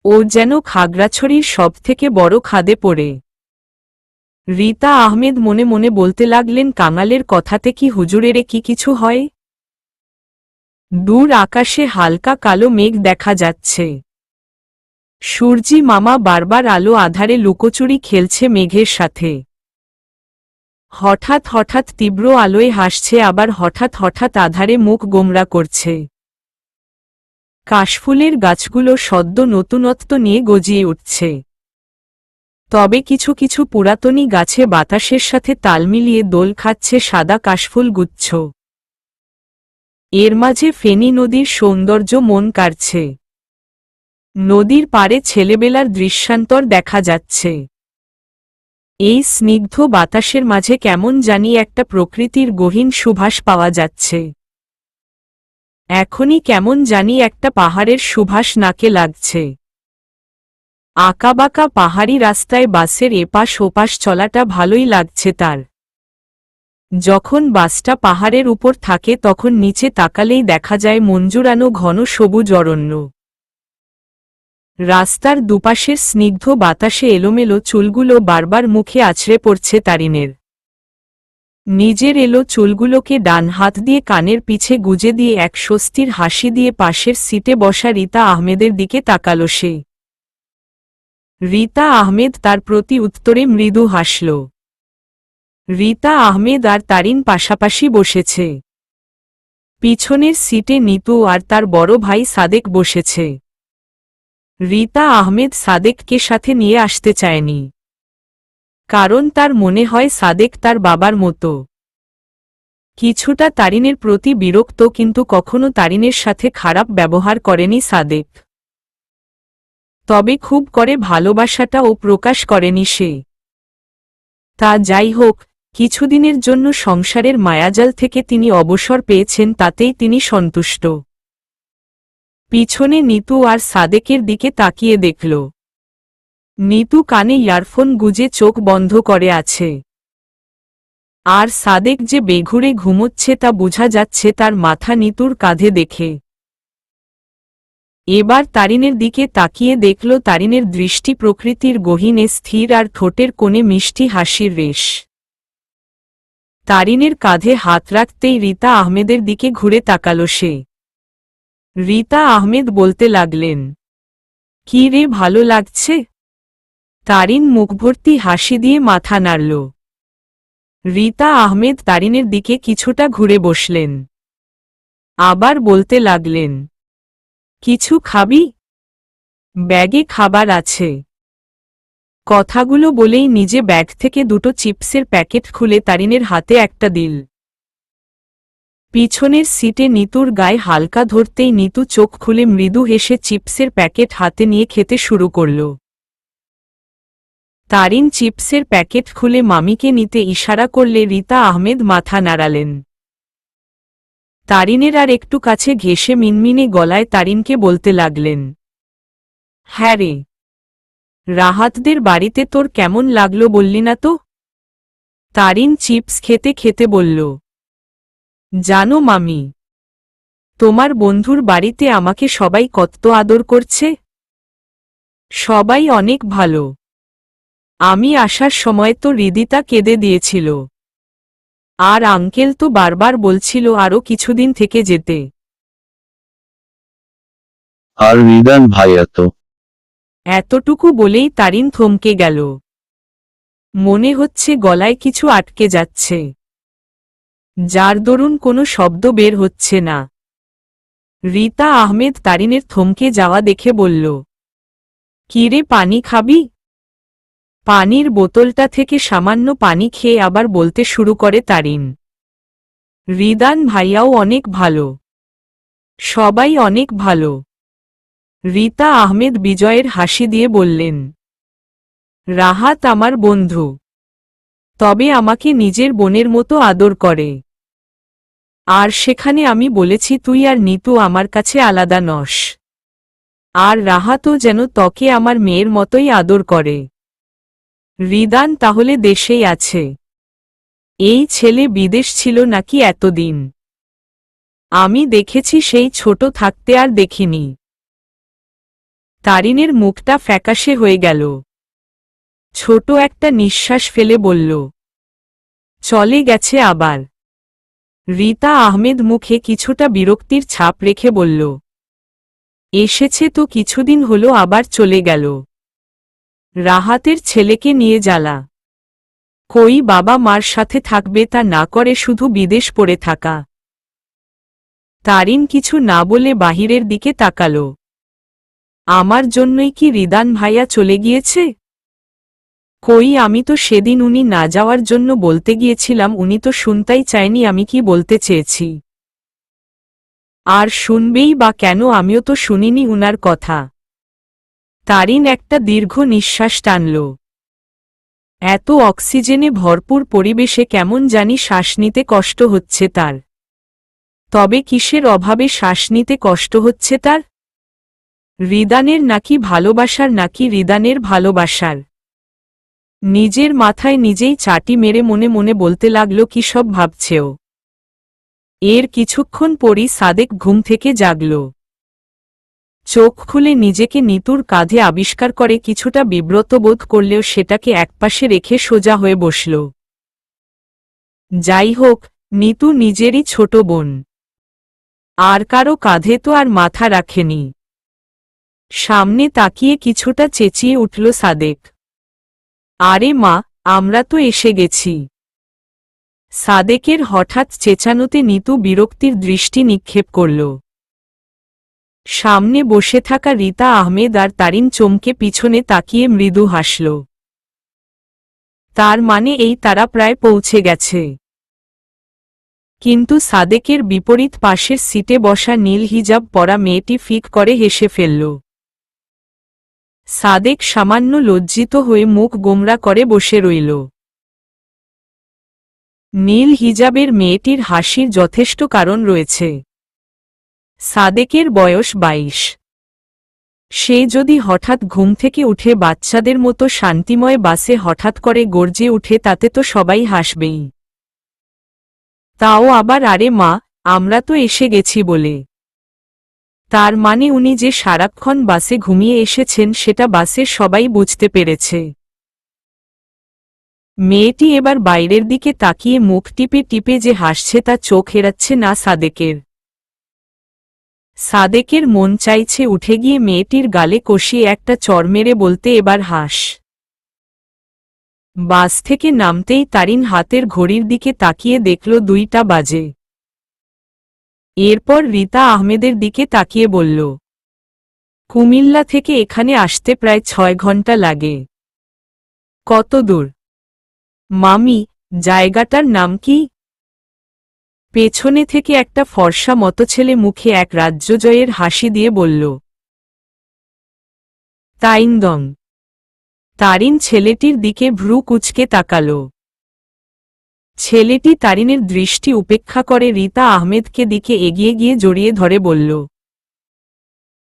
ও যেন খাগড়াছড়ির সবথেকে বড় খাদে পড়ে। রিতা আহমেদ মনে মনে বলতে লাগলেন, কাঙালের কথাতে কি হুজুরেরে কি কিছু হয়? দূর আকাশে হালকা কালো মেঘ দেখা যাচ্ছে। সূর্যি মামা বারবার আলো আধারে লুকোচুরি খেলছে মেঘের সাথে। হঠাৎ হঠাৎ তীব্র আলোয় হাসছে, আবার হঠাৎ হঠাৎ আধারে মুখ গোমরা করছে। কাশফুলের গাছগুলো সদ্য নতুনত্ব নিয়ে গজিয়ে উঠছে। তবে কিছু কিছু পুরাতনী গাছে বাতাসের সাথে তাল মিলিয়ে দোল খাচ্ছে সাদা কাশফুল গুচ্ছ। এর মাঝে ফেনী নদীর সৌন্দর্য মন কাড়ছে। নদীর পাড়ে ছেলেবেলার দৃশ্যান্তর দেখা যাচ্ছে। এই স্নিগ্ধ বাতাসের মাঝে কেমন জানি একটা প্রকৃতির গহীন সুভাষ পাওয়া যাচ্ছে। এখনই কেমন জানি একটা পাহাড়ের সুভাষ নাকে লাগছে। আঁকাবাঁকা পাহাড়ি রাস্তায় বাসের এপাশ ওপাশ চলাটা ভালোই লাগছে তার। যখন বাসটা পাহাড়ের উপর থাকে তখন নিচে তাকালেই দেখা যায় মঞ্জুরানো ঘন সবুজ অরণ্য। রাস্তার দুপাশের স্নিগ্ধ বাতাসে এলোমেলো চুলগুলো বারবার মুখে আছড়ে পড়ছে তারিনের। নিজের এলো চুলগুলোকে ডান হাত দিয়ে কানের পিছে গুজে দিয়ে এক স্বস্তির হাসি দিয়ে পাশের সিটে বসা রিতা আহমেদের দিকে তাকালো সে। রীতা আহমেদ তার প্রতি উত্তরে মৃদু হাসল। রীতা আহমেদ আর তারিন পাশাপাশি বসেছে। পিছনের সিটে নিতু আর তার বড় ভাই সাদেক বসেছে। রীতা আহমেদ সাদেককে সাথে নিয়ে আসতে চায়নি, কারণ তার মনে হয় সাদেক তার বাবার মতো। কিছুটা তারিনের প্রতি বিরক্ত, কিন্তু কখনো তারিনের সাথে খারাপ ব্যবহার করেনি সাদেক। তবে খুব করে ভালোবাসাটাও প্রকাশ করেনি সে। তা যাই হোক, কিছুদিনের জন্য সংসারের মায়াজাল থেকে তিনি অবসর পেয়েছেন, তাতেই তিনি সন্তুষ্ট। পিছনে নিতু আর সাদেকের দিকে তাকিয়ে দেখল। নিতু কানে ইয়ারফোন গুজে চোখ বন্ধ করে আছে, আর সাদেক যে বেঘুরে ঘুমোচ্ছে তা বোঝা যাচ্ছে তার মাথা নিতুর কাঁধে দেখে। এবার তারিনের দিকে তাকিয়ে দেখল তারিনের দৃষ্টি প্রকৃতির গহীনে স্থির, আর ঠোঁটের কোণে মিষ্টি হাসির রেশ। তারিনের কাঁধে হাত রাখতেই রীতা আহমেদের দিকে ঘুরে তাকাল সে। রীতা আহমেদ বলতে লাগলেন, কি রে, ভালো লাগছে? তারিন মুখভর্তি হাসি দিয়ে মাথা নাড়ল। রীতা আহমেদ তারিনের দিকে কিছুটা ঘুরে বসলেন। আবার বলতে লাগলেন, কিছু খাবি? ব্যাগে খাবার আছে। কথাগুলো বলেই নিজে ব্যাগ থেকে দুটো চিপসের প্যাকেট খুলে তারিনের হাতে একটা দিল। পিছনের সিটে নিতুর গায়ে হালকা ধরতেই নিতু চোখ খুলে মৃদু হেসে চিপসের প্যাকেট হাতে নিয়ে খেতে শুরু করল। তারিন চিপসের প্যাকেট খুলে মামিকে নিতে ইশারা করলে রীতা আহমেদ মাথা নাড়ালেন। তারিনের আর একটু কাছে ঘেঁষে মিনমিনে গলায় তারিনকে বলতে লাগলেন, হ্যাঁ রে, রাহাতদের বাড়িতে তোর কেমন লাগলো বললি না তো? তারিন চিপস খেতে খেতে বলল, জানো মামি, তোমার বন্ধুর বাড়িতে আমাকে সবাই কত আদর করছে। সবাই অনেক ভালো। আমি আসার সময় তো হৃদিতা কেঁদে দিয়েছিল, আর আঙ্কেল তো বারবার বলছিল আরও কিছুদিন থেকে যেতে। আর রিদান ভাইয়া তো। এতটুকু বলেই তারিন থমকে গেল। মনে হচ্ছে গলায় কিছু আটকে যাচ্ছে, যার দরুন কোনো শব্দ বের হচ্ছে না। রীতা আহমেদ তারিনের থমকে যাওয়া দেখে বলল, কি রে, পানি খাবি? পানির বোতলটা থেকে সামান্য পানি খেয়ে আবার বলতে শুরু করে তারিন, রিদান ভাইয়াও অনেক ভালো, সবাই অনেক ভালো। রীতা আহমেদ বিজয়ের হাসি দিয়ে বললেন, রাহাত আমার বন্ধু, তবে আমাকে নিজের বোনের মতো আদর করে। আর সেখানে আমি বলেছি তুই আর নিতু আমার কাছে আলাদা নস। আর রাহাতও যেন তোকে আমার মেয়ের মতোই আদর করে। রিদান তাহলে দেশেই আছে? এই ছেলে বিদেশ ছিল নাকি এতদিন? আমি দেখেছি সেই ছোট থাকতে, আর দেখিনি। তারিনের মুখটা ফ্যাকাশে হয়ে গেল। ছোট একটা নিঃশ্বাস ফেলে বলল, চলে গেছে আবার। রীতা আহমেদ মুখে কিছুটা বিরক্তির ছাপ রেখে বলল, এসেছে তো কিছুদিন হলো, আবার চলে গেল। রাহাতের ছেলেকে নিয়ে জ্বালা। কই বাবা মার সাথে থাকবে, তা না করে শুধু বিদেশ পড়ে থাকা। তারিন কিছু না বলে বাহিরের দিকে তাকাল। আমার জন্যই কি রিদান ভাইয়া চলে গিয়েছে? কই, আমি তো সেদিন উনি না যাওয়ার জন্য বলতে গিয়েছিলাম, উনি তো শুনতেই চায়নি আমি কি বলতে চেয়েছি। আর শুনবেই বা কেন, আমিও তো শুনিনি উনার কথা। তারিন একটা দীর্ঘ নিঃশ্বাস টানল। এত অক্সিজেনে ভরপুর পরিবেশে কেমন জানি শ্বাস নিতে কষ্ট হচ্ছে তার। তবে কিসের অভাবে শ্বাস নিতে কষ্ট হচ্ছে তার? রিদানের নাকি ভালোবাসার, নাকি রিদানের ভালোবাসার? নিজের মাথায় নিজেই চাটি মেরে মনে মনে বলতে লাগল কি সব ভাবছেও। এর কিছুক্ষণ পরই সাদেক ঘুম থেকে জাগল। চোখ খুলে নিজেকে নিতুর কাঁধে আবিষ্কার করে কিছুটা বিব্রত বোধ করলেও সেটাকে একপাশে রেখে সোজা হয়ে বসল। যাই হোক, নিতু নিজেরই ছোট বোন, আর কারো কাঁধে তো আর মাথা রাখেনি। সামনে তাকিয়ে কিছুটা চেঁচিয়ে উঠল সাদেক। আরে মা, আমরা তো এসে গেছি। সাদেকের হঠাৎ চেঁচানোতে নিতু বিরক্তির দৃষ্টি নিক্ষেপ করল। সামনে বসে থাকা রীতা আহমেদ আর তারিন চমকে পিছনে তাকিয়ে মৃদু হাসল। তার মানে এই তারা প্রায় পৌঁছে গেছে। কিন্তু সাদেকের বিপরীত পাশের সিটে বসা নীল হিজাব পরা মেয়েটি ফিক করে হেসে ফেলল। সাদেক সামান্য লজ্জিত হয়ে মুখ গোমরা করে বসে রইল। নীল হিজাবের মেয়েটির হাসির যথেষ্ট কারণ রয়েছে। সাদেকের বয়স 22। সে যদি হঠাৎ ঘুম থেকে উঠে বাচ্চাদের মতো শান্তিময় বাসে হঠাৎ করে গর্জে উঠে তাতে তো সবাই হাসবেই। তাও আবার আরে মা, আমরা তো এসে গেছি বলে। তার মানে উনি যে সারাক্ষণ বাসে ঘুমিয়ে এসেছেন সেটা বাসের সবাই বুঝতে পেরেছে। মেয়েটি এবার বাইরের দিকে তাকিয়ে মুখ টিপে টিপে যে হাসছে তা চোখ এড়াচ্ছে না সাদেকের। সাদেকের মন চাইছে উঠে গিয়ে মেয়েটির গালে কষিয়ে একটা চড় মেরে বলতে এবার হাস। বাস থেকে নামতেই তারিন হাতের ঘড়ির দিকে তাকিয়ে দেখল 2টা বাজে। এরপর রীতা আহমেদের দিকে তাকিয়ে বলল, কুমিল্লা থেকে এখানে আসতে প্রায় 6 ঘন্টা লাগে। কত দূর? মামি, জায়গাটার নাম কি? পেছনে থেকে একটা ফর্সা মতো ছেলে মুখে এক রাজ্যজয়ের হাসি দিয়ে বলল, তাইন্দং। তারিন ছেলেটির দিকে ভ্রু কুঁচকে তাকাল। ছেলেটি তারিনের দৃষ্টি উপেক্ষা করে রীতা আহমেদকে দিকে এগিয়ে গিয়ে জড়িয়ে ধরে বলল,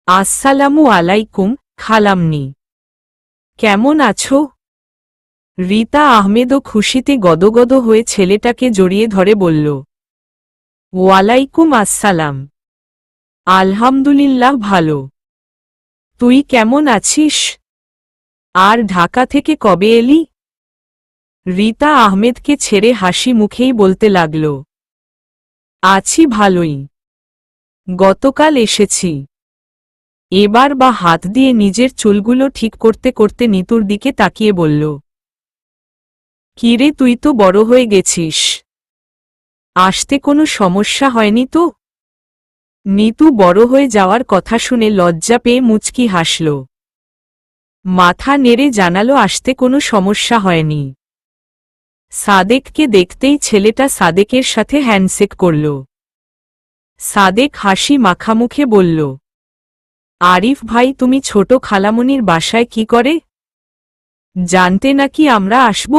আসসালামু আলাইকুম খালামনি। কেমন আছো? রীতা আহমেদও খুশিতে গদগদ হয়ে ছেলেটাকে জড়িয়ে ধরে বলল, ওয়ালাইকুম আসসালাম। আলহামদুলিল্লাহ ভালো। তুই কেমন আছিস? আর ঢাকা থেকে কবে এলি? রীতা আহমেদকে ছেড়ে হাসি মুখেই বলতে লাগল, আছি ভালোই। গতকাল এসেছি। এবার বা হাত দিয়ে নিজের চুলগুলো ঠিক করতে করতে নিতুর দিকে তাকিয়ে বলল, কিরে তুই তো বড় হয়ে গেছিস। আসতে কোনো সমস্যা হয়নি তো? নিতু বড় হয়ে যাওয়ার কথা শুনে লজ্জা পেয়ে মুচকি হাসল। মাথা নেড়ে জানালো আসতে কোনো সমস্যা হয়নি। সাদেককে দেখতেই ছেলেটা সাদেকের সাথে হ্যান্ডশেক করল। সাদেক হাসি মাখামুখে বলল, আরিফ ভাই তুমি ছোট খালামণির বাসায় কি করে? জানতে নাকি আমরা আসব?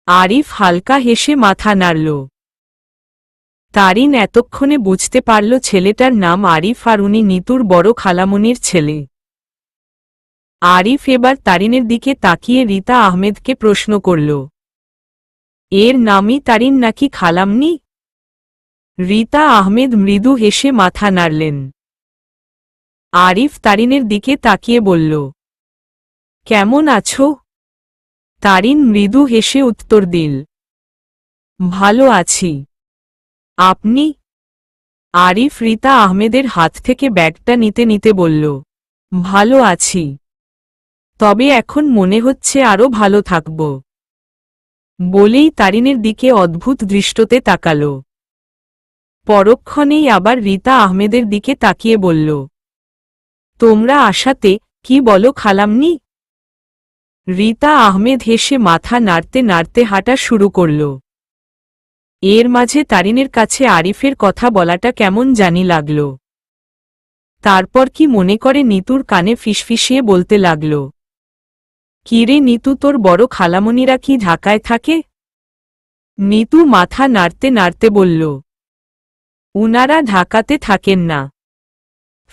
আরিফ হালকা হেসে মাথা নাড়ল। তারিন এতক্ষণে বুঝতে পারল ছেলেটার নাম আরিফ আর উনি নিতুর বড় খালামণির ছেলে। আরিফ এবার তারিনের দিকে তাকিয়ে রীতা আহমেদকে প্রশ্ন করল, এর নামই তারিন নাকি খালামনি? রীতা আহমেদ মৃদু হেসে মাথা নাড়লেন। আরিফ তারিনের দিকে তাকিয়ে বলল, কেমন আছো? তারিন মৃদু হেসে উত্তর দিল, ভালো আছি। আপনি? আরিফ রীতা আহমেদের হাত থেকে ব্যাগটা নিতে নিতে বলল, ভালো আছি। তবে এখন মনে হচ্ছে আরো ভালো থাকব। বলেই তারিনের দিকে অদ্ভুত দৃষ্টতে তাকাল। পরক্ষণেই আবার রীতা আহমেদের দিকে তাকিয়ে বলল, তোমরা আসাতে কি বলো খালামনি? রীতা আহমেদ হেসে মাথা নাড়তে নাড়তে হাঁটা শুরু করল। এর মাঝে তারিনের কাছে আরিফের কথা বলাটা কেমন জানি লাগল। তারপর কি মনে করে নিতুর কানে ফিসফিসিয়ে বলতে লাগল, কিরে নিতু তোর বড় খালামণিরা কি ঢাকায় থাকে? নিতু মাথা নাড়তে নাড়তে বলল, উনারা ঢাকাতে থাকেন না,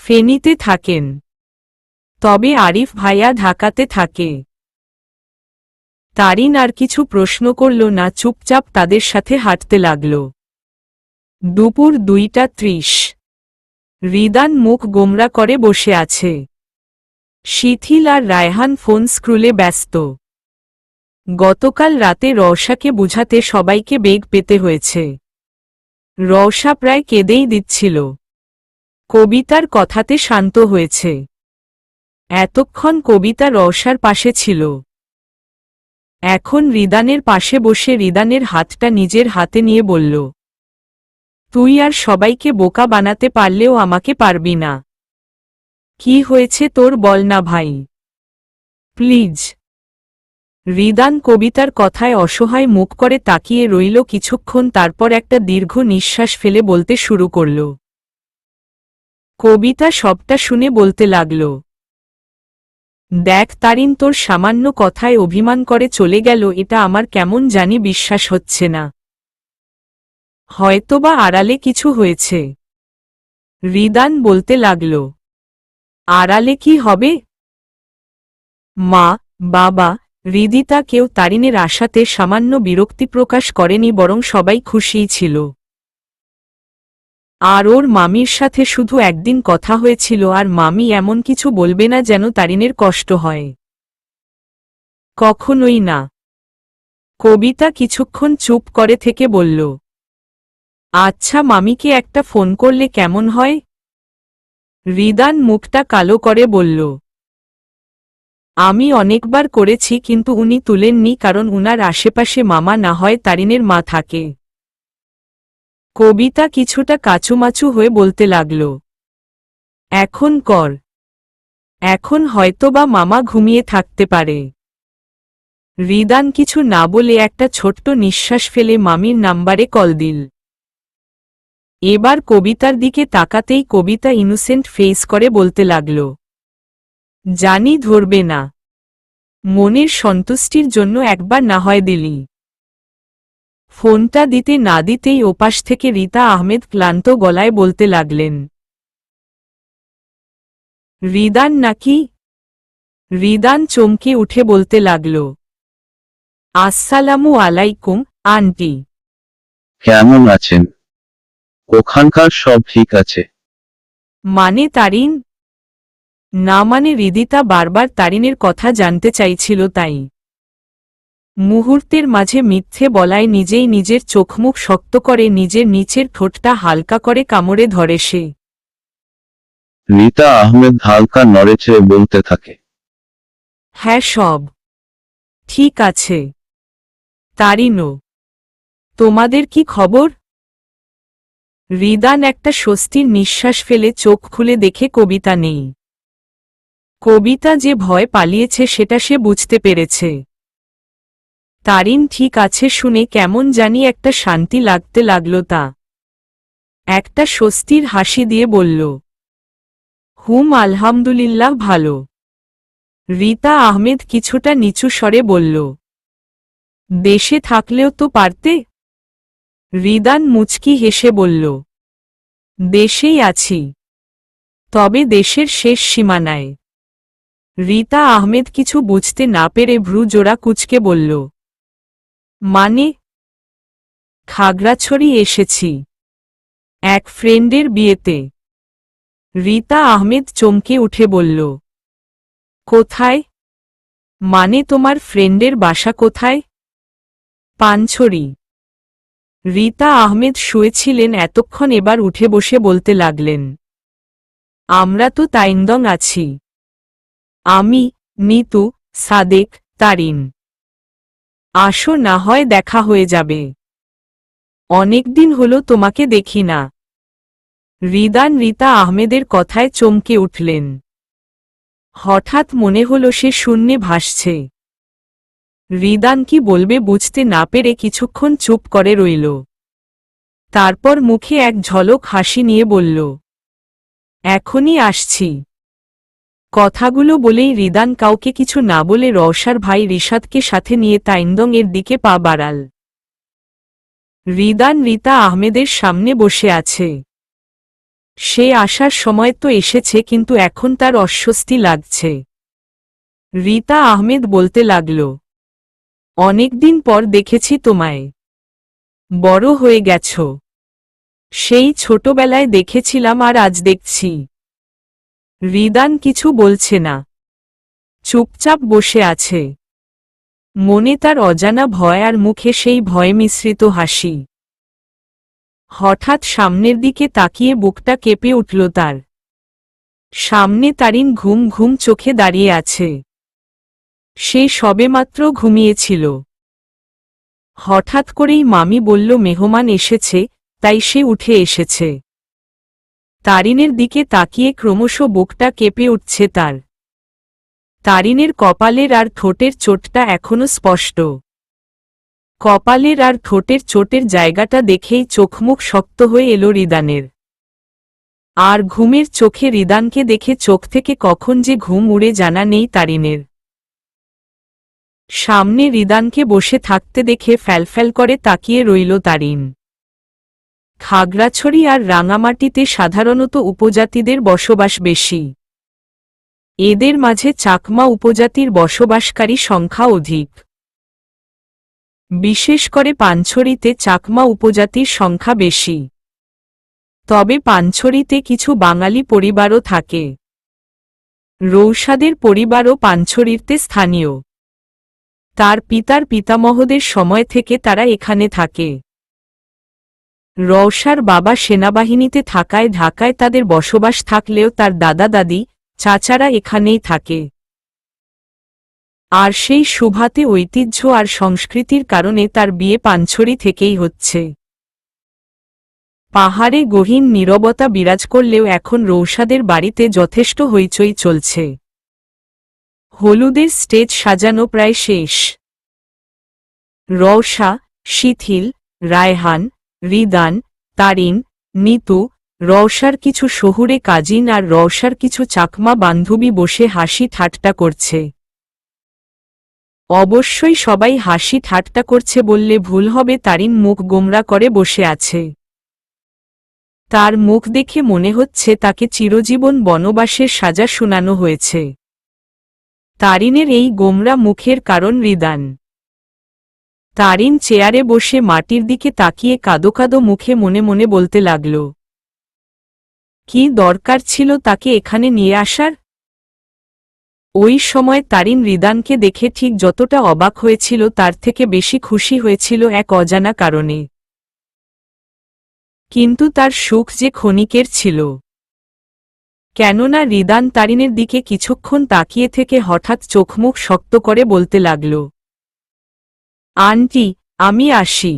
ফেনীতে থাকেন। তবে আরিফ ভাইয়া ঢাকাতে থাকে। তারিন আর কিছু প্রশ্ন করল না, চুপচাপ তাদের সাথে হাঁটতে লাগল। দুপুর 2:30। রিদান মুখ গোমরা করে বসে আছে। শিথিল আর রায়হান ফোন স্ক্রুলে ব্যস্ত। গতকাল রাতে রওশাকে বুঝাতে সবাইকে বেগ পেতে হয়েছে। রওশা প্রায় কেঁদেই দিচ্ছিল। কবিতার কথাতে শান্ত হয়েছে। এতক্ষণ কবিতা রওশার পাশে ছিল। এখন রিদানের পাশে বসে রিদানের হাতটা নিজের হাতে নিয়ে বলল, তুই আর সবাইকে বোকা বানাতে পারলেও আমাকে পারবি না। কি হয়েছে তোর বল না ভাই, প্লিজ। রিদান কবিতার কথায় অসহায় মুখ করে তাকিয়ে রইল কিছুক্ষণ, তারপর একটা দীর্ঘ নিঃশ্বাস ফেলে বলতে শুরু করল। কবিতা সবটা শুনে বলতে লাগল, দেখ তারিন, তোর সামান্য কথায় অভিমান করে চলে গেল, এটা আমার কেমন জানি বিশ্বাস হচ্ছে না। হয়তোবা আড়ালে কিছু হয়েছে। রিদান বলতে লাগল, আড়ালে কি হবে? মা, বাবা, হৃদিতা কেউ তারিনের আশাতে সামান্য বিরক্তি প্রকাশ করেনি, বরং সবাই খুশিই ছিল। আর ওর মামির সাথে শুধু একদিন কথা হয়েছিল, আর মামি এমন কিছু বলবে না যেন তারিনের কষ্ট হয়। কখনোই না। কবিতা কিছুক্ষণ চুপ করে থেকে বলল, আচ্ছা, মামিকে একটা ফোন করলে কেমন হয়? রিদান মুখটা কালো করে বলল, আমি অনেকবার করেছি, কিন্তু উনি তুলেননি, কারণ উনার আশেপাশে মামা না হয় তারিনের মা থাকে। কবিতা কিছুটা কাচুমাচু হয়ে বলতে লাগল, এখন কর। এখন হয়তোবা মামা ঘুমিয়ে থাকতে পারে। রিদান কিছু না বলে একটা ছোট্ট নিঃশ্বাস ফেলে মামির নাম্বারে কল দিল। এবার কবিতার দিকে তাকাতেই কবিতা ইনোসেন্ট ফেস করে বলতে লাগল, জানি ধরবে না, মনের সন্তুষ্টির জন্য একবার না হয় দিলি। ফোনটা দিতে না দিতেই ওপাশ থেকে রিতা আহমেদ ক্লান্ত গলায় বলতে লাগলেন, রিদান নাকি? রিদান চমকে উঠে বলতে লাগল, আসসালামু আলাইকুম আন্টি। কেমন আছেন? ওখানকার সব ঠিক আছে? মানে তারিন? না মানে হৃদিতা বারবার তারিনের কথা জানতে চাইছিল, তাই মুহূর্তের মাঝে মিথ্যে বলায় নিজেই নিজের চোখমুখ শক্ত করে নিজের নিচের ঠোঁটটা হালকা করে কামড়ে ধরে সে। রিতা আহমেদ হালকা নড়েচড়ে বলতে থাকে, হ্যাঁ, সব ঠিক আছে। তারিনও, তোমাদের কি খবর? রিদান একটা স্বস্তির নিঃশ্বাস ফেলে চোখ খুলে দেখে কবিতা নেই। কবিতা যে ভয় পালিয়েছে সেটা সে বুঝতে পেরেছে। তারিন ঠিক আছে শুনে কেমন জানি একটা শান্তি লাগতে লাগল। তা একটা স্বস্তির হাসি দিয়ে বলল, আলহামদুলিল্লাহ ভালো। রিতা আহমেদ কিছুটা নিচু স্বরে বলল, দেশে থাকলেও তো পারতে। রিদান মুচকি হেসে বলল, দেশেই আছি, তবে দেশের শেষ সীমানায়। রিতা আহমেদ কিছু বুঝতে না পেরে ভ্রু জোড়া কুঁচকে বলল, মানে? খাগড়াছড়ি এসেছি, এক ফ্রেন্ডের বিয়েতে। রিতা আহমেদ চমকে উঠে বলল, কোথায়? মানে তোমার ফ্রেন্ডের বাসা কোথায়? পানছড়ি। রিতা আহমেদ শুয়েছিলেন এতক্ষণ, এবার উঠে বসে বলতে লাগলেন, আমরা তো তাইন্দং আছি। আমি, নিতু, সাদেক, তারিন। আসো, না হয় দেখা হয়ে যাবে। অনেকদিন হলো তোমাকে দেখি না। রিদান রিতা আহমেদের কথায় চমকে উঠলেন। হঠাৎ মনে হল সে শূন্যে ভাসছে। রিদান কি বলবে বুঝতে না পেরে কিছুক্ষণ চুপ করে রইল। তারপর মুখে এক ঝলক হাসি নিয়ে বলল, এখনই আসছি। কথাগুলো বলেই রিদান কাউকে কিছু না বলে রওশার ভাই রিশাদকে সাথে নিয়ে তাইন্দং এর দিকে পা বাড়াল। রিদান রিতা আহমেদের সামনে বসে আছে। সে আসার সময় তো এসেছে, কিন্তু এখন তার অস্বস্তি লাগছে। রিতা আহমেদ বলতে লাগল, অনেকদিন পর দেখেছি তোমায়, বড় হয়ে গেছ। সেই ছোটবেলায় দেখেছিলাম আর আজ দেখছি। রিদান কিছু বলছে না, চুপচাপ বসে আছে। মনে তার অজানা ভয় আর মুখে সেই ভয় মিশ্রিত হাসি। হঠাৎ সামনের দিকে তাকিয়ে বুকটা কেঁপে উঠল তার। সামনে তারিন ঘুম ঘুম চোখে দাঁড়িয়ে আছে। সে সবেমাত্র ঘুমিয়েছিল। হঠাৎ করেই মামি বলল মেহমান এসেছে, তাই সে উঠে এসেছে। তারিনের দিকে তাকিয়ে ক্রমশ বুকটা কেঁপে উঠছে তার। তারিনের কপালের আর ঠোঁটের চোটটা এখনো স্পষ্ট। কপালের আর ঠোঁটের চোটের জায়গাটা দেখেই চোখমুখ শক্ত হয়ে এলো রিদানের। আর ঘুমের চোখে রিদানকে দেখে চোখ থেকে কখন যে ঘুম উড়ে জানা নেই তারিনের। সামনে রিদানকে বসে থাকতে দেখে ফ্যালফ্যাল করে তাকিয়ে রইল তারিন। খাগড়াছড়ি আর রাঙামাটিতে সাধারণত উপজাতিদের বসবাস বেশি। এদের মাঝে চাকমা উপজাতির বসবাসকারী সংখ্যা অধিক। বিশেষ করে পাঞ্ছড়িতে চাকমা উপজাতির সংখ্যা বেশি। তবে পাঞ্ছড়িতে কিছু বাঙালি পরিবারও থাকে। রৌসাদের পরিবারও পাঞ্ছড়িতে স্থানীয়। তার পিতার পিতামহদের সময় থেকে তারা এখানে থাকে। রওশার বাবা সেনাবাহিনীতে থাকায় ঢাকায় তাদের বসবাস থাকলেও তার দাদা দাদি চাচারা এখানেই থাকে। আর সেই সুভাতে ঐতিহ্য আর সংস্কৃতির কারণে তার বিয়ে পাঞ্ছড়ি থেকেই হচ্ছে। পাহাড়ে গহীন নীরবতা বিরাজ করলেও এখন রৌশাদের বাড়িতে যথেষ্ট হইচই চলছে। হলুদের স্টেজ সাজানো প্রায় শেষ। রওশা, শিথিল, রায়হান, রিদান, তারিন, নিতু, রওশার কিছু শহুরে কাজিন আর রওশার কিছু চাকমা বান্ধবী বসে হাসি ঠাট্টা করছে। অবশ্যই সবাই হাসি ঠাট্টা করছে বললে ভুল হবে। তারিন মুখ গোমরা করে বসে আছে। তার মুখ দেখে মনে হচ্ছে তাকে চিরজীবন বনবাসের সাজা শোনানো হয়েছে। তারিনের এই গোমরা মুখের কারণ রিদান। তারিন চেয়ারে বসে মাটির দিকে তাকিয়ে কাদো কাদো মুখে মনে মনে বলতে লাগল, কি দরকার ছিল তাকে এখানে নিয়ে আসার? ওই সময় তারিন রিদানকে দেখে ঠিক যতটা অবাক হয়েছিল তার থেকে বেশি খুশি হয়েছিল এক অজানা কারণে। কিন্তু তার সুখ যে ক্ষণিকের ছিল। কেননা রিদান তারিনের দিকে কিছুক্ষণ তাকিয়ে থেকে হঠাৎ চোখমুখ শক্ত করে বলতে লাগল, আন্টি, আমি আসি।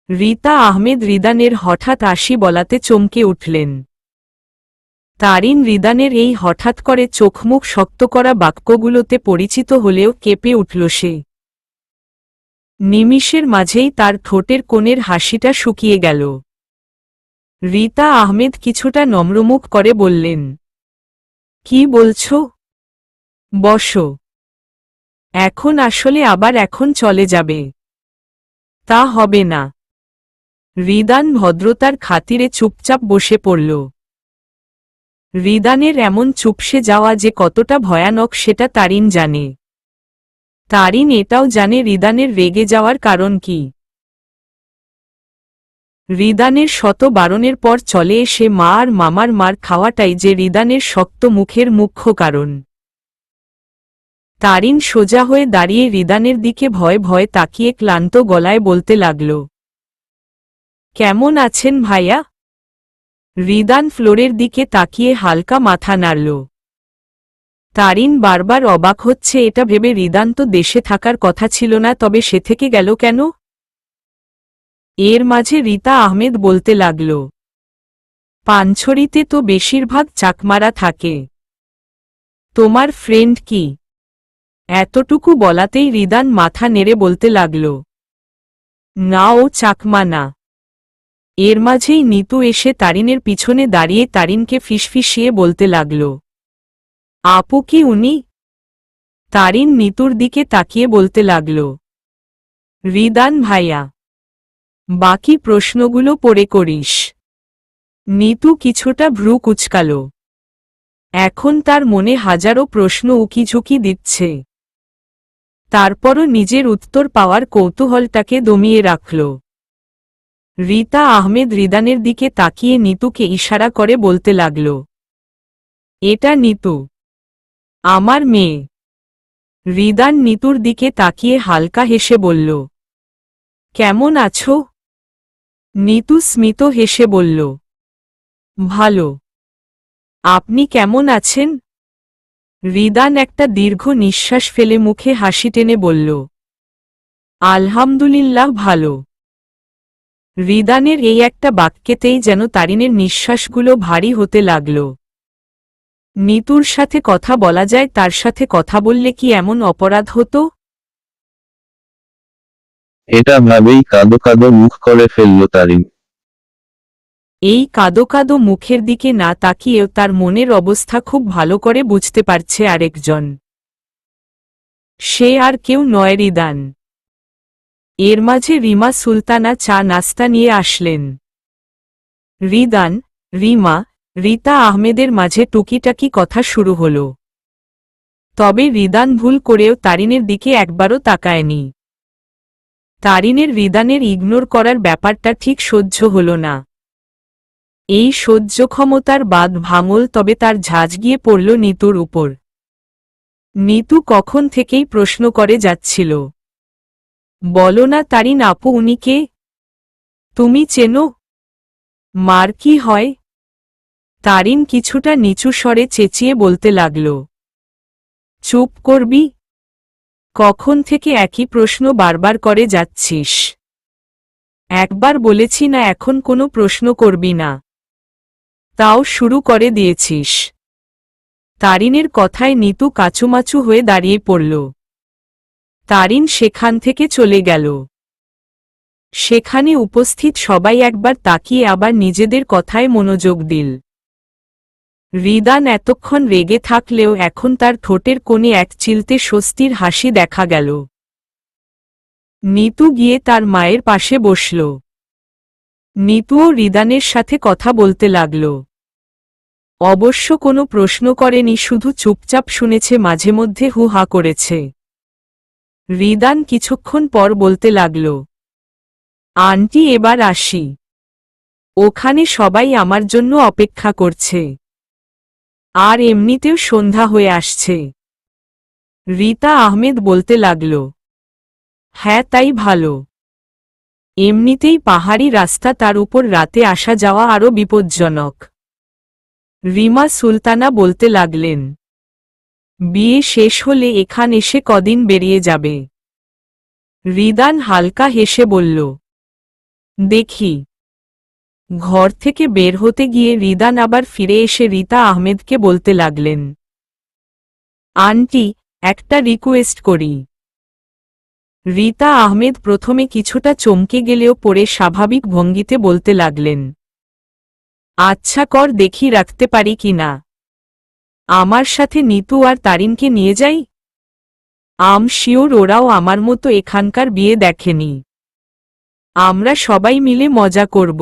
রিতা আহমেদ রিদানের হঠাৎ আসি বলাতে চমকে উঠলেন। তারিন রিদানের এই হঠাৎ করে চোখমুখ শক্ত করা বাক্যগুলোতে পরিচিত হলেও কেঁপে উঠল সে। নিমিষের মাঝেই তার ঠোঁটের কোণের হাসিটা শুকিয়ে গেল। রিতা আহমেদ কিছুটা নম্রমুখ করে বললেন, কি বলছো? বসো। এখন আসলে আবার এখন চলে যাবে? তা হবে না। রিদান ভদ্রতার খাতিরে চুপচাপ বসে পড়ল। রিদানের এমন চুপসে যাওয়া যে কতটা ভয়ানক সেটা তারিন জানে। তারিন এটাও জানে রিদানের রেগে যাওয়ার কারণ কি। রিদানের শত বারণের পর চলে এসে মা আর মামার মার খাওয়াটাই যে রিদানের শক্ত মুখের মুখ্য কারণ। তারিন সোজা হয়ে দাঁড়িয়ে রিদানের দিকে ভয়ে ভয়ে তাকিয়ে ক্লান্ত গলায় বলতে লাগল, কেমন আছেন ভাইয়া? রিদান ফ্লোরের দিকে তাকিয়ে হালকা মাথা নাড়ল। তারিন বারবার অবাক হচ্ছে এটা ভেবে রিদান তো দেশে থাকার কথা ছিল না, তবে সে থেকে গেল কেন? এর মাঝে রিতা আহমেদ বলতে লাগল, পাঞ্ছড়িতে তো বেশিরভাগ চাকমারা থাকে। তোমার ফ্রেন্ড কি? এতটুকু বলাতেই রিদান মাথা নেড়ে বলতে লাগল, না, ও চাকমা না। এর মাঝেই নিতু এসে তারিনের পিছনে দাঁড়িয়ে তারিনকে ফিসফিসিয়ে বলতে লাগল, আপু কি উনি? তারিন নিতুর দিকে তাকিয়ে বলতে লাগল, রিদান ভাইয়া। বাকি প্রশ্নগুলো পরে করিস। নিতু কিছুটা ভ্রু কুঁচকাল। এখন তার মনে হাজারো প্রশ্ন উকিঝুঁকি দিচ্ছে। তারপরও নিজের উত্তর পাওয়ার কৌতূহলটাকে দমিয়ে রাখল। রিতা আহমেদ রিদানের দিকে তাকিয়ে নিতুকে ইশারা করে বলতে লাগল, এটা নিতু, আমার মেয়ে। রিদান নিতুর দিকে তাকিয়ে হালকা হেসে বলল, কেমন আছো? নিতু স্মিত হেসে বলল, ভালো। আপনি কেমন আছেন? রিদান একটা দীর্ঘ নিঃশ্বাস ফেলে মুখে হাসি টেনে বলল, আলহামদুলিল্লাহ ভালো। রিদানের এই একটা বাক্যেতেই যেন তারিনের নিঃশ্বাসগুলো ভারী হতে লাগল। নিতুর সাথে কথা বলা যায়, তার সাথে কথা বললে কি এমন অপরাধ হতো? এটা ভাবেই কাঁদো কাঁদো মুখ করে ফেলল তারিন। এই কাদো কাদো মুখের দিকে না তাকিয়েও তার মনের অবস্থা খুব ভালো করে বুঝতে পারছে আরেকজন। সে আর কেউ নয়, রিদান। এর মাঝে রিমা সুলতানা চা নাস্তা নিয়ে আসলেন। রিদান, রিমা, রিতা আহমেদের মাঝে টুকিটাকি কথা শুরু হল। তবে রিদান ভুল করেও তারিনের দিকে একবারও তাকায়নি। তারিনের রিদানের ইগনোর করার ব্যাপারটা ঠিক সহ্য হল না। এই সহ্য ক্ষমতার বাঁধ ভাঙল, তবে তার ঝাঁজ গিয়ে পড়ল নিতুর উপর। নিতু কখন থেকেই প্রশ্ন করে যাচ্ছিল, বলো না তারিন আপু, উনি কে? তুমি চেনো? মার কি হয়? তারিন কিছুটা নিচু স্বরে চেঁচিয়ে বলতে লাগল, চুপ করবি? কখন থেকে একই প্রশ্ন বারবার করে যাচ্ছিস? একবার বলেছি না এখন কোনো প্রশ্ন করবি না, তাও শুরু করে দিয়েছিস। তারিনের কথায় নিতু কাচুমাচু হয়ে দাঁড়িয়ে পড়ল। তারিন সেখান থেকে চলে গেল। সেখানে উপস্থিত সবাই একবার তাকিয়ে আবার নিজেদের কথায় মনোযোগ দিল। রিদান এতক্ষণ রেগে থাকলেও এখন তার ঠোঁটের কোণে এক চিলতে স্বস্তির হাসি দেখা গেল। নিতু গিয়ে তার মায়ের পাশে বসল। নিতুও রিদানের সাথে কথা বলতে লাগল। অবশ্য কোনো প্রশ্ন করেনি, শুধু চুপচাপ শুনেছে, মাঝে মধ্যে হু হা করেছে। রিদান কিছুক্ষণ পর বলতে লাগল, আন্টি এবার আসি, ওখানে সবাই আমার জন্য অপেক্ষা করছে, আর এমনিতেও সন্ধ্যা হয়ে আসছে। রিতা আহমেদ বলতে লাগল, হ্যাঁ তাই ভালো, এমনিতেই পাহাড়ি রাস্তা, তার উপর রাতে আসা যাওয়া আরও বিপজ্জনক। রিমা সুলতানা বলতে লাগলেন, বিয়ে শেষ হলে এখান এসে কদিন বেরিয়ে যাবে? রিদান হালকা হেসে বলল, দেখি। ঘর থেকে বের হতে গিয়ে রিদান আবার ফিরে এসে রিতা আহমেদকে বলতে লাগলেন, আন্টি, একটা রিকোয়েস্ট করি। রিতা আহমেদ প্রথমে কিছুটা চমকে গেলেও পরে স্বাভাবিক ভঙ্গিতে বলতে লাগলেন, আচ্ছা কর, দেখি রাখতে পারি কিনা। আমার সাথে নিতু আর তারিনকে নিয়ে যাই? আম শিওর ওরাও আমার মতো এখানকার বিয়ে দেখেনি। আমরা সবাই মিলে মজা করব।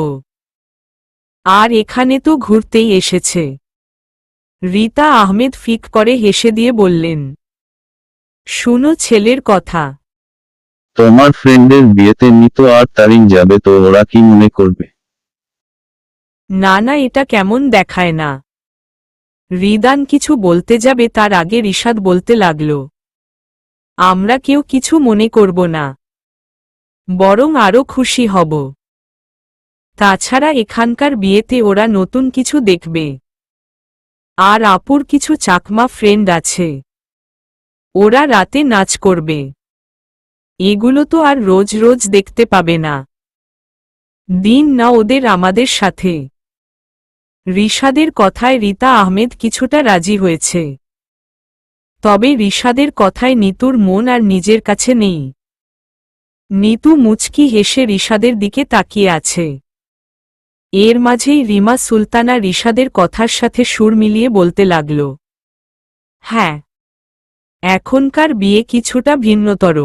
আর এখানে তো ঘুরতেই এসেছে। রিতা আহমেদ ফিক করে হেসে দিয়ে বললেন, শুনো ছেলের কথা। তোমার ফ্রেন্ডের বিয়েতে নিতু আর তারিন যাবে তো ওরা কি মনে করবে? না না, এটা কেমন দেখায় না। রিদান কিছু বলতে যাবে তার আগে রিশাদ বলতে লাগল, আমরা কেউ কিছু মনে করব না, বরং আরো খুশি হব। তাছাড়া এখানকার বিয়েতে ওরা নতুন কিছু দেখবে। আর আপুর কিছু চাকমা ফ্রেন্ড আছে, ওরা রাতে নাচ করবে। এগুলো তো আর রোজ রোজ দেখতে পাবে না। দিন না ওদের আমাদের সাথে। রিশাদের কথায় রিতা আহমেদ কিছুটা রাজি হয়েছে। তবে রিশাদের কথায় নিতুর মন আর নিজের কাছে নেই। নিতু মুচকি হেসে রিশাদের দিকে তাকিয়ে আছে। এর মাঝেই রিমা সুলতানা রিশাদের কথার সাথে সুর মিলিয়ে বলতে লাগল, হ্যাঁ, এখনকার বিয়ে কিছুটা ভিন্নতর।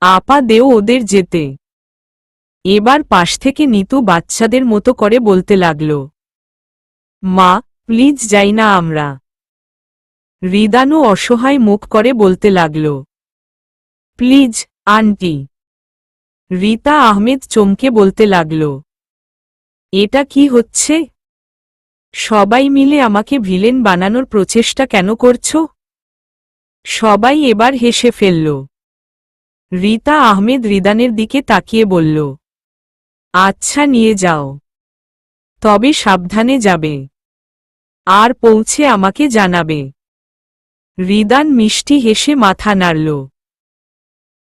আপা দেও ওদের যেতে। এবার পাশ থেকে নিতু বাচ্চাদের মতো করে বলতে লাগল, মা প্লিজ যাই না আমরা। রিদানও অসহায় মুখ করে বলতে লাগল, প্লিজ আন্টি। রিতা আহমেদ চমকে বলতে লাগল, এটা কি হচ্ছে? সবাই মিলে আমাকে ভিলেন বানানোর প্রচেষ্টা কেন করছো? সবাই এবার হেসে ফেলল। রিতা আহমেদ রিদানের দিকে তাকিয়ে বলল, আচ্ছা নিয়ে যাও, তবে সাবধানে যাবে। আর পৌঁছে আমাকে জানাবে। রিদান মিষ্টি হেসে মাথা নাড়ল।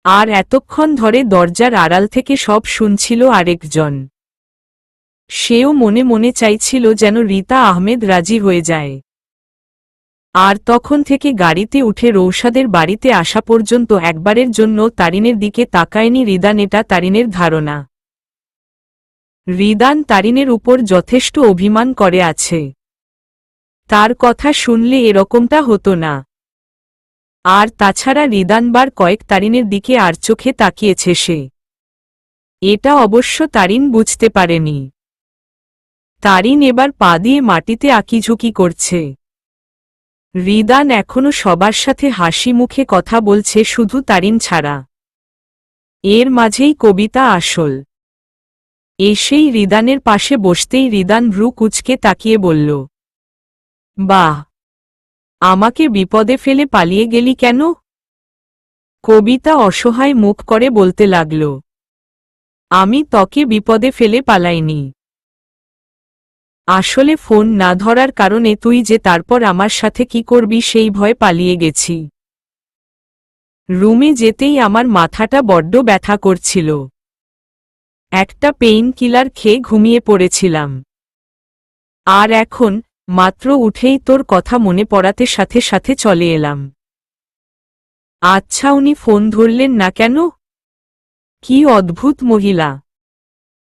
আর এতক্ষণ ধরে দরজার আড়াল থেকে সব শুনছিল আরেকজন। সেও মনে মনে চাইছিল যেন রীতা আহমেদ রাজি হয়ে যায়। আর তখন থেকে গাড়িতে উঠে রৌশাদের বাড়িতে আসা পর্যন্ত একবারের জন্য তারিনের দিকে তাকায়নি রিদান। এটা তারিনের ধারণা রিদান তারিনের উপর যথেষ্ট অভিমান করে আছে। তার কথা শুনলে এরকমটা হতো না। আর তাছাড়া রিদানবার কয়েক তারিনের দিকে আর চোখে তাকিয়েছে সে। এটা অবশ্য তারিন বুঝতে পারেনি। তারিন এবার পা দিয়ে মাটিতে আঁকিঝুঁকি করছে। রিদান এখনো সবার সাথে হাসি মুখে কথা বলছে, শুধু তারিন ছাড়া। এর মাঝেই কবিতা আসল এসেই রিদানের পাশে বসতেই রিদান ভ্রু কুঁচকে তাকিয়ে বলল, বাহ, আমাকে বিপদে ফেলে পালিয়ে গেলি কেন? কবিতা অসহায় মুখ করে বলতে লাগল, আমি তোকে বিপদে ফেলে পালাইনি। আসলে ফোন না ধরার কারণে তুই যে তারপর আমার সাথে কি করবি সেই ভয় পালিয়ে গেছি। রুমে যেতেই আমার মাথাটা বড্ড ব্যথা করছিল। একটা পেইন কিলার খেয়ে ঘুমিয়ে পড়েছিলাম। আর এখন মাত্র উঠেই তোর কথা মনে পড়াতে সাথে সাথে চলে এলাম। আচ্ছা, উনি ফোন ধরলেন না কেন? কি অদ্ভুত মহিলা।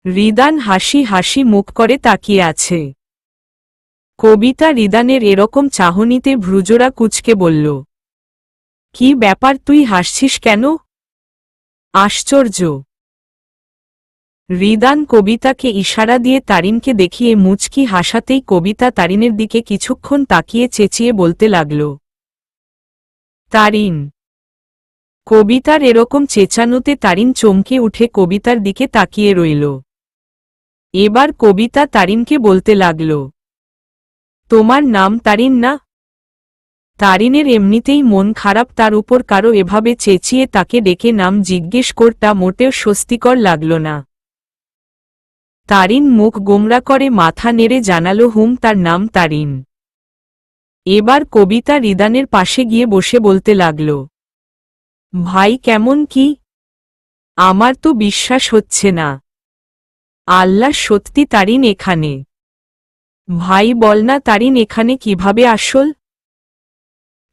রিদান হাসি হাসি মুখ করে তাকিয়ে আছে। কবিতা রিদানের এরকম চাহনিতে ভ্রুজোড়া কুঁচকে বলল, কি ব্যাপার, তুই হাসছিস কেন? আশ্চর্য। রিদান কবিতাকে ইশারা দিয়ে তারিনকে দেখিয়ে মুচকি হাসাতেই কবিতা তারিনের দিকে কিছুক্ষণ তাকিয়ে চেঁচিয়ে বলতে লাগল, তারিন। কবিতার এরকম চেঁচানোতে তারিন চমকে উঠে কবিতার দিকে তাকিয়ে রইল। এবার কবিতা তারিনকে বলতে লাগল, তোমার নাম তারিন না? তারিনের এমনিতেই মন খারাপ, তার উপর কারো এভাবে চেঁচিয়ে তাকে ডেকে নাম জিজ্ঞেস করটা মোটেও স্বস্তিকর লাগল না। তারিন মুখ গোমরা করে মাথা নেড়ে জানাল, হুম, তার নাম তারিন। এবার কবিতা রিদানের পাশে গিয়ে বসে বলতে লাগল, ভাই কেমন কি? আমার তো বিশ্বাস হচ্ছে না। আল্লাহ, সত্যি তারিন এখানে? ভাই বল না, তারিন এখানে কিভাবে আসল?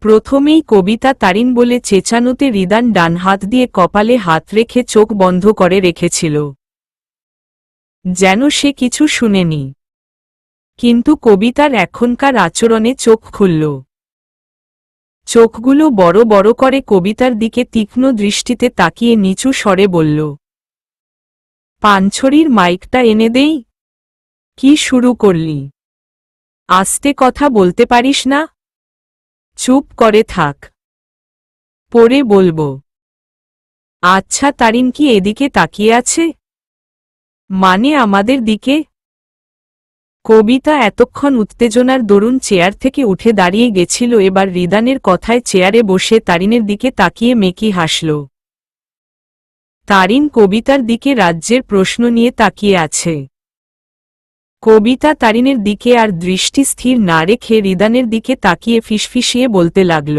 প্রথমেই কবিতা তারিন বলে চেঁচানোতে রিদান ডান হাত দিয়ে কপালে হাত রেখে চোখ বন্ধ করে রেখেছিল, যেন সে কিছু শুনেনি। কিন্তু কবিতার এখনকার আচরণে চোখ খুলল। চোখগুলো বড় বড় করে কবিতার দিকে তীক্ষ্ণ দৃষ্টিতে তাকিয়ে নিচু স্বরে বলল, পানছড়ির মাইকটা এনে দেই? কি শুরু করলি? আস্তে কথা বলতে পারিস না? চুপ করে থাক, পরে বলবো। আচ্ছা, তারিন কি এদিকে তাকিয়ে আছে? মানে আমাদের দিকে? কবিতা এতক্ষণ উত্তেজনার দরুন চেয়ার থেকে উঠে দাঁড়িয়ে গেছিল, এবার রিদানের কথায় চেয়ারে বসে তারিনের দিকে তাকিয়ে মেকি হাসল। তারিন কবিতার দিকে রাজ্যের প্রশ্ন নিয়ে তাকিয়ে আছে। কবিতা তারিনের দিকে আর দৃষ্টি স্থির না রেখে রিদানের দিকে তাকিয়ে ফিসফিসিয়ে বলতে লাগল,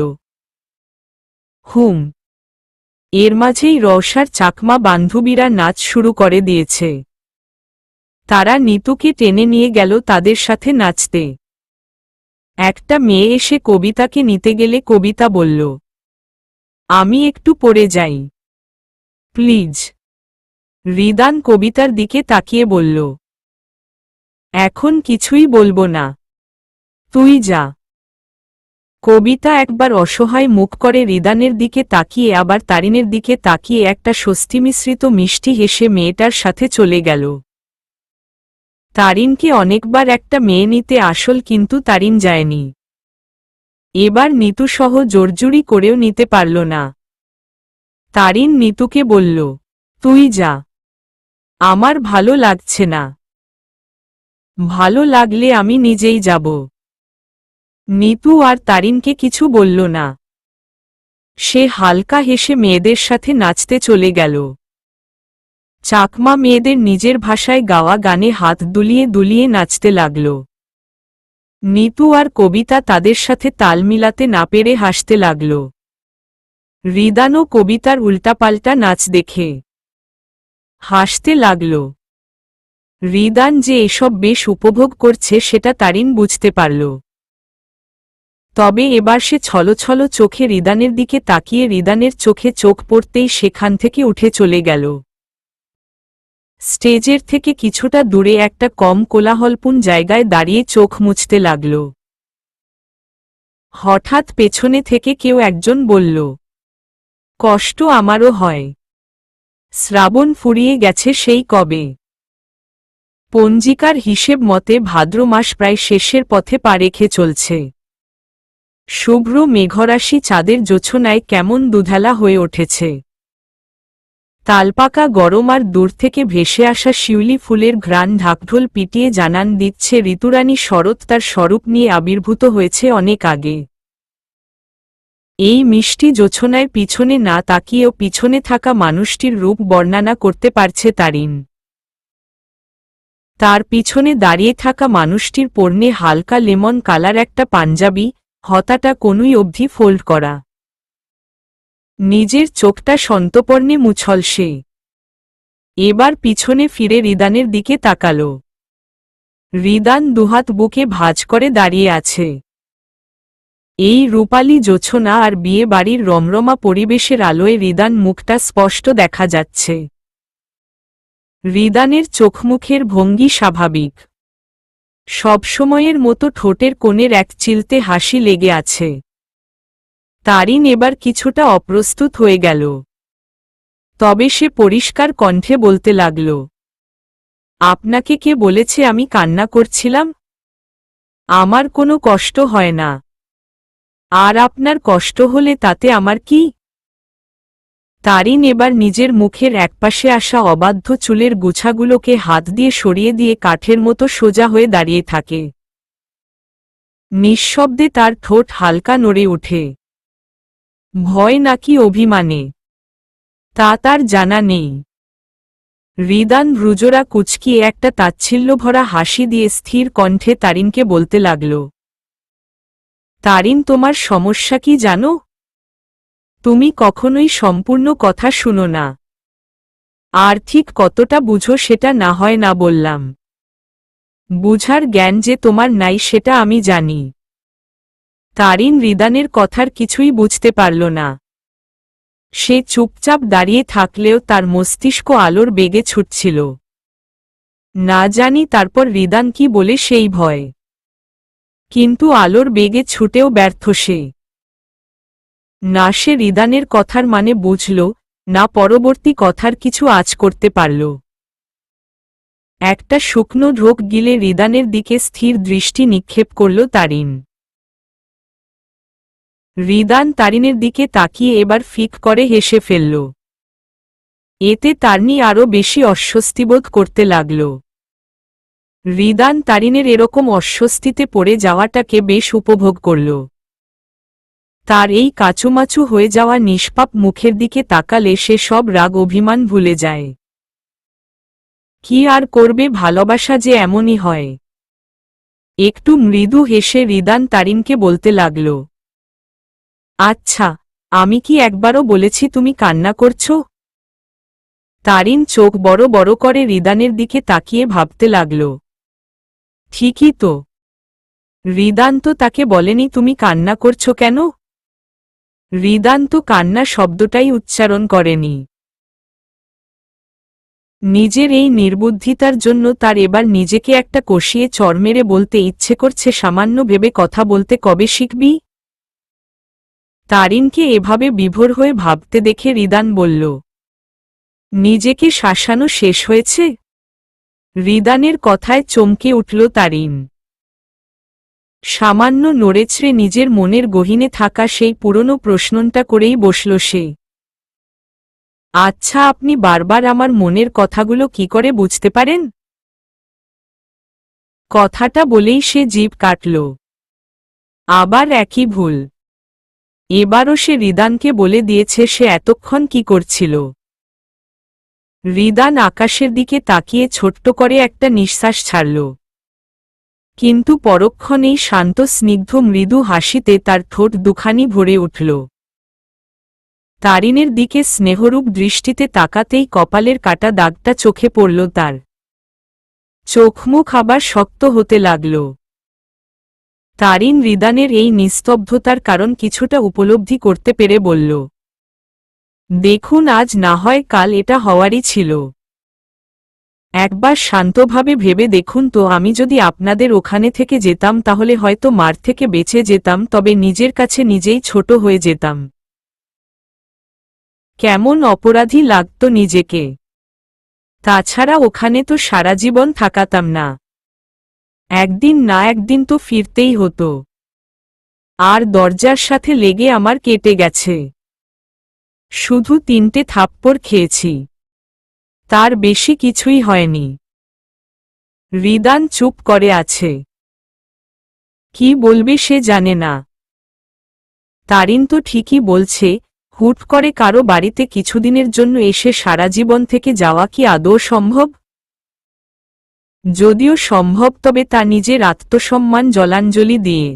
হুম। এর মাঝেই রওশার চাকমা বান্ধবীরা নাচ শুরু করে দিয়েছে। তারা নিতুকে টেনে নিয়ে গেল তাদের সাথে নাচতে। একটা মেয়ে এসে কবিতাকে নিতে গেলে কবিতা বলল, আমি একটু পড়ে যাই, প্লিজ। রিদান কবিতার দিকে তাকিয়ে বলল, এখন কিছুই বলবো না, তুই যা। কবিতা একবার অসহায় মুখ করে রিদানের দিকে তাকিয়ে আবার তারিনের দিকে তাকিয়ে একটা স্বস্তি মিশ্রিত মিষ্টি হেসে মেয়েটার সাথে চলে গেল। তারিনকে অনেকবার একটা মেয়ে নিতে আসল, কিন্তু তারিন যায়নি। এবার নিতুসহ জোরজুরি করেও নিতে পারল না। তারিন নিতুকে বলল, তুই যা, আমার ভালো লাগছে না। ভালো লাগলে আমি নিজেই যাব। নিতু আর তারিনকে কিছু বলল না। সে হালকা হেসে মেয়েদের সাথে নাচতে চলে গেল। চাকমা মেয়েদের নিজের ভাষায় গাওয়া গানে হাত দুলিয়ে দুলিয়ে নাচতে লাগল। নিতু আর কবিতা তাদের সাথে তাল মিলাতে না পেরে হাসতে লাগল। রিদানও কবিতার উল্টাপাল্টা নাচ দেখে হাসতে লাগল। রিদান যে এসব বেশ উপভোগ করছে সেটা তারিন বুঝতে পারল। তবে এবার সে ছলছল চোখে রিদানের দিকে তাকিয়ে রিদানের চোখে চোখ পড়তেই সেখান থেকে উঠে চলে গেল। স্টেজের থেকে কিছুটা দূরে একটা কম কোলাহলপূর্ণ জায়গায় দাঁড়িয়ে চোখ মুছতে লাগল। হঠাৎ পেছনে থেকে কেউ একজন বলল, কষ্ট আমারও হয়। শ্রাবণ ফুরিয়ে গেছে সেই কবে। পঞ্জিকার হিসেব মতে ভাদ্র মাস প্রায় শেষের পথে পা রেখে চলছে। শুভ্র মেঘরাশি চাঁদের জোছনায় কেমন দুধালা হয়ে উঠেছে। তালপাকা গরম আর দূর থেকে ভেসে আসা শিউলি ফুলের ঘ্রাণ ঢাকঢোল পিটিয়ে জানান দিচ্ছে ঋতুরানী শরৎ তার স্বরূপ নিয়ে আবির্ভূত হয়েছে অনেক আগে। এই মিষ্টি জোছনায় পিছনে না তাকিয়েও পিছনে থাকা মানুষটির রূপ বর্ণনা করতে পারছে তারিন। তার পিছনে দাঁড়িয়ে থাকা মানুষটির পরনে হালকা লেমন কালার একটা পাঞ্জাবি, হাতাটা কনুই অবধি ফোল্ড করা। নিজের চোখটা সন্তর্পণে মুছল সে। এবার পিছনে ফিরে রিদানের দিকে তাকাল। রিদান দুহাত বুকে ভাঁজ করে দাঁড়িয়ে আছে। এই রূপালী জোছনা আর বিয়ে বাড়ির রমরমা পরিবেশের আলোয় রিদান মুখটা স্পষ্ট দেখা যাচ্ছে। রিদানের চোখমুখের ভঙ্গি স্বাভাবিক। সবসময়ের মতো ঠোঁটের কোণের এক চিলতে হাসি লেগে আছে। তারিন এবার কিছুটা অপ্রস্তুত হয়ে গেল। তবে সে পরিষ্কার কণ্ঠে বলতে লাগল, আপনাকে কে বলেছে আমি কান্না করছিলাম? আমার কোনো কষ্ট হয় না। আর আপনার কষ্ট হলে তাতে আমার কি? তারিন এবার নিজের মুখের একপাশে আসা অবাধ্য চুলের গুছাগুলোকে হাত দিয়ে সরিয়ে দিয়ে কাঠের মতো সোজা হয়ে দাঁড়িয়ে থাকে। নিঃশব্দে তার ঠোঁট হালকা নড়ে ওঠে। ভয় নাকি অভিমানে তা তার জানা নেই। রিদান ভ্রুজোড়া কুঁচকিয়ে একটা তাচ্ছিল্যভরা হাসি দিয়ে স্থির কণ্ঠে তারিনকে বলতে লাগল, তারিন তোমার সমস্যা কি জানো? তুমি কখনোই সম্পূর্ণ কথা শুনো না। আর ঠিক কতটা বুঝো সেটা না হয় না বললাম। বুঝার জ্ঞান যে তোমার নাই সেটা আমি জানি। তারিন রিদানের কথার কিছুই বুঝতে পারল না। সে চুপচাপ দাঁড়িয়ে থাকলেও তার মস্তিষ্ক আলোর বেগে ছুটছিল। না জানি তারপর রিদান কি বলে সেই ভয়। কিন্তু আলোর বেগে ছুটেও ব্যর্থ সে। না সে রিদানের কথার মানে বুঝল, না পরবর্তী কথার কিছু আঁচ করতে পারল। একটা শুকনো ঢোক গিলে রিদানের দিকে স্থির দৃষ্টি নিক্ষেপ করল তারিন। রিদান তারিনের দিকে তাকিয়ে এবার ফিক করে হেসে ফেলল। এতে তারিন আরও বেশি অস্বস্তিবোধ করতে লাগল। রিদান তারিনের এরকম অস্বস্তিতে পড়ে যাওয়াটাকে বেশ উপভোগ করল। তার এই কাচুমাচু হয়ে যাওয়া নিষ্পাপ মুখের দিকে তাকালে সে সব রাগ অভিমান ভুলে যায়। কি আর করবে, ভালোবাসা যে এমনই হয়। একটু মৃদু হেসে রিদান তারিনকে বলতে লাগল, আচ্ছা, আমি কি একবারও বলেছি তুমি কান্না করছো? তারিন চোখ বড় বড় করে রিদানের দিকে তাকিয়ে ভাবতে লাগল, ঠিকই তো। রিদান তো তাকে বলেনি তুমি কান্না করছো কেন। রিদান তো কান্না শব্দটাই উচ্চারণ করেনি। নিজের এই নির্বুদ্ধিতার জন্য তার এবার নিজেকে একটা কষিয়ে চড় মেরে বলতে ইচ্ছে করছে, সামান্য ভেবে কথা বলতে কবে শিখবি? তারিনকে এভাবে বিভোর হয়ে ভাবতে দেখে রিদান বলল, নিজেকে শাসানো শেষ হয়েছে? রিদানের কথায় চমকে উঠল তারিন। সামান্য নড়েচড়ে নিজের মনের গহীনে থাকা সেই পুরনো প্রশ্নটা করেই বসল সে। আচ্ছা, আপনি বারবার আমার মনের কথাগুলো কি করে বুঝতে পারেন? কথাটা বলেই সে জিভ কাটল। আবার একই ভুল। এবারও সে রিদানকে বলে দিয়েছে সে এতক্ষণ কি করছিল। রিদান আকাশের দিকে তাকিয়ে ছোট্ট করে একটা নিঃশ্বাস ছাড়ল। কিন্তু পরক্ষণেই শান্ত স্নিগ্ধ মৃদু হাসিতে তার ঠোঁট দুখানি ভরে উঠল। তারিনের দিকে স্নেহরূপ দৃষ্টিতে তাকাতেই কপালের কাটা দাগটা চোখে পড়ল তার। চোখমুখ আবার শক্ত হতে লাগল। তারিন রিদানের এই নিস্তব্ধতার কারণ কিছুটা উপলব্ধি করতে পেরে বলল, দেখুন, আজ না হয় কাল এটা হওয়ারই ছিল। একবার শান্তভাবে ভেবে দেখুন তো, আমি যদি আপনাদের ওখানে থেকে যেতাম তাহলে হয়তো মার থেকে বেঁচে যেতাম, তবে নিজের কাছে নিজেই ছোট হয়ে যেতাম। কেমন অপরাধী লাগত নিজেকে। তাছাড়া ওখানে তো সারা জীবন থাকাতাম না, একদিন না একদিন তো ফিরতেই হতো। আর দরজার সাথে লেগে আমার কেটে গেছে। শুধু 3টে থাপ্পড় খেয়েছি, তার বেশি কিছুই হয়নি। রিদান চুপ করে আছে। কি বলবে সে জানে না। তারিন তো ঠিকই বলছে, হুট করে কারো বাড়িতে কিছুদিনের জন্য এসে সারা জীবন থেকে যাওয়া কি আদৌ সম্ভব? যদিও সম্ভব, তবে তা নিজের আত্মসম্মান জলাঞ্জলি দিয়ে।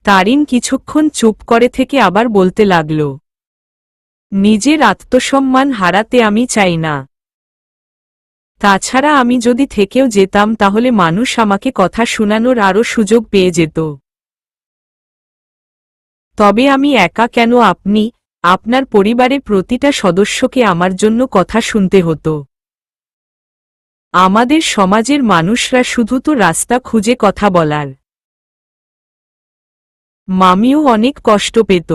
তারিন কিছুক্ষণ চুপ করে থেকে আবার বলতে লাগল, নিজের আত্মসম্মান হারাতে আমি চাই না। তাছাড়া আমি যদি থেকেও যেতাম তাহলে মানুষ আমাকে কথা শোনানোর আরও সুযোগ পেয়ে যেত। তবে আমি একা কেন, আপনি, আপনার পরিবারের প্রতিটা সদস্যকে আমার জন্য কথা শুনতে হতো। আমাদের সমাজের মানুষরা শুধু তো রাস্তা খুঁজে কথা বলার। মামিও অনেক কষ্ট পেত।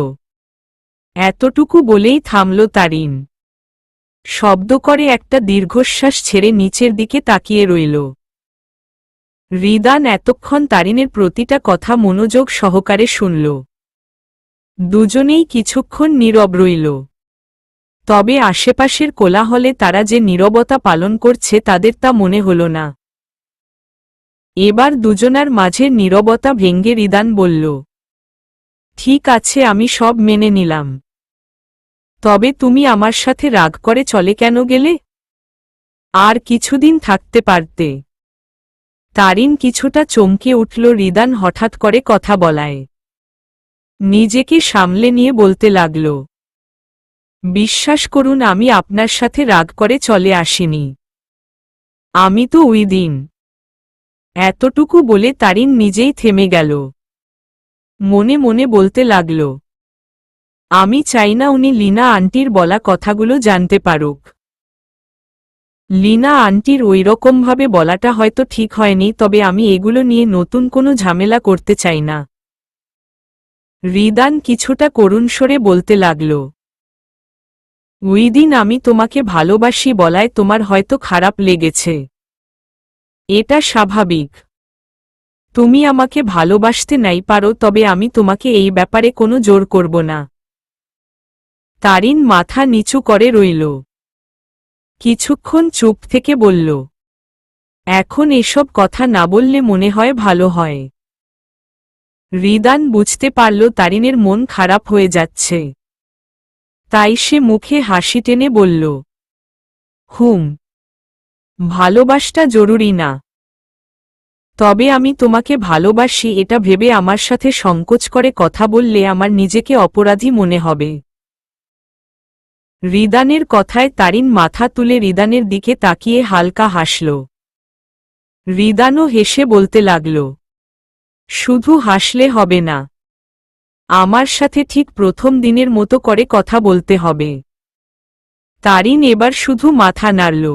এতটুকু বলেই থামল তারিন। শব্দ করে একটা দীর্ঘশ্বাস ছেড়ে নিচের দিকে তাকিয়ে রইল। রিদান এতক্ষণ তারিনের প্রতিটা কথা মনোযোগ সহকারে শুনল। দুজনেই কিছুক্ষণ নীরব রইল। তবে আশেপাশের কোলাহলে তারা যে নীরবতা পালন করছে তাদের তা মনে হল না। এবার দুজনার মাঝের নীরবতা ভেঙে রিদান বলল, ঠিক আছে, আমি সব মেনে নিলাম। তবে তুমি আমার সাথে রাগ করে চলে কেন গেলে? আর কিছুদিন থাকতে পারতে। তারিন কিছুটা চমকে উঠল রিদান হঠাৎ করে কথা বলায়। নিজেকে সামলে নিয়ে বলতে লাগল, বিশ্বাস করুন, আমি আপনার সাথে রাগ করে চলে আসিনি। আমি তো ওই দিন। এতটুকু বলে তারিন নিজেই থেমে গেল। মনে মনে বলতে লাগল, আমি চাই না উনি লীনা আন্টির বলা কথাগুলো জানতে পারুক। লীনা আন্টির ওইরকমভাবে বলাটা হয়তো ঠিক হয়নি, তবে আমি এগুলো নিয়ে নতুন কোনো ঝামেলা করতে চাই না। রিদান কিছুটা করুণ স্বরে বলতে লাগল, ওই দিন আমি তোমাকে ভালোবাসি বলায় তোমার হয়তো খারাপ লেগেছে। এটা স্বাভাবিক। তুমি আমাকে ভালোবাসতে নাই পারো, তবে আমি তোমাকে এই ব্যাপারে কোনো জোর করব না। তারিন মাথা নিচু করে রইল। কিছুক্ষণ চুপ থেকে বলল, এখন এসব কথা না বললে মনে হয় ভালো হয়। রিদান বুঝতে পারল তারিনের মন খারাপ হয়ে যাচ্ছে। তাই সে মুখে হাসি টেনে বলল, ভালোবাসটা জরুরি না। তবে আমি তোমাকে ভালোবাসি এটা ভেবে আমার সাথে সংকোচ করে কথা বললে আমার নিজেকে অপরাধী মনে হবে। রিদানের কথায় তারিন মাথা তুলে রিদানের দিকে তাকিয়ে হালকা হাসল। রিদানও হেসে বলতে লাগল, শুধু হাসলে হবে না, আমার সাথে ঠিক প্রথম দিনের মতো করে কথা বলতে হবে। তারিন এবার শুধু মাথা নাড়ল।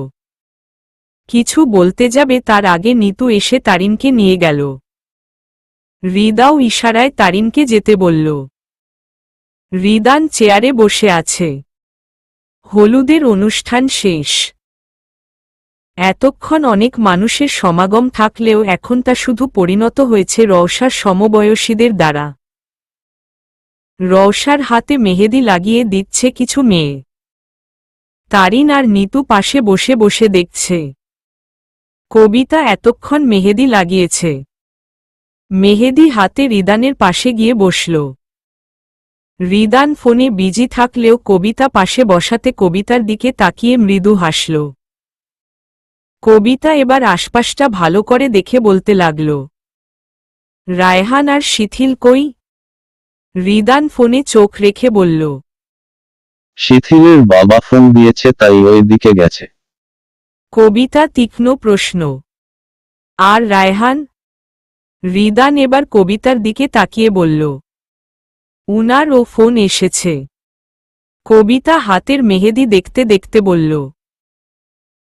কিছু বলতে যাবে তার আগে নিতু এসে তারিনকে নিয়ে গেল। রিদাও ইশারায় তারিনকে যেতে বলল। রিদান চেয়ারে বসে আছে। হলুদের অনুষ্ঠান শেষ। এতক্ষণ অনেক মানুষের সমাগম থাকলেও এখন তা শুধু পরিণত হয়েছে রওশার সমবয়সীদের দ্বারা। রওশার হাতে মেহেদি লাগিয়ে দিচ্ছে কিছু মেয়ে। তারিন আর নিতু পাশে বসে বসে দেখছে। কবিতা এতক্ষণ মেহেদি লাগিয়েছে। মেহেদি হাতে রিদানের পাশে গিয়ে বসল। রিদান ফোনে বিজি থাকলেও কবিতা পাশে বসাতে কবিতার দিকে তাকিয়ে মৃদু হাসল। কবিতা এবার আশপাশটা ভালো করে দেখে বলতে লাগল, রায়হান আর শিথিল কই? রিদান ফোনে চোখ রেখে বলল, শিথিলের বাবা ফোন দিয়েছে তাই ওই দিকে গেছে। কবিতা তীক্ষ্ণ প্রশ্ন, আর রায়হান? রিদান এবার কবিতার দিকে তাকিয়ে বলল, উনারও ফোন এসেছে। কবিতা হাতের মেহেদি দেখতে দেখতে বলল,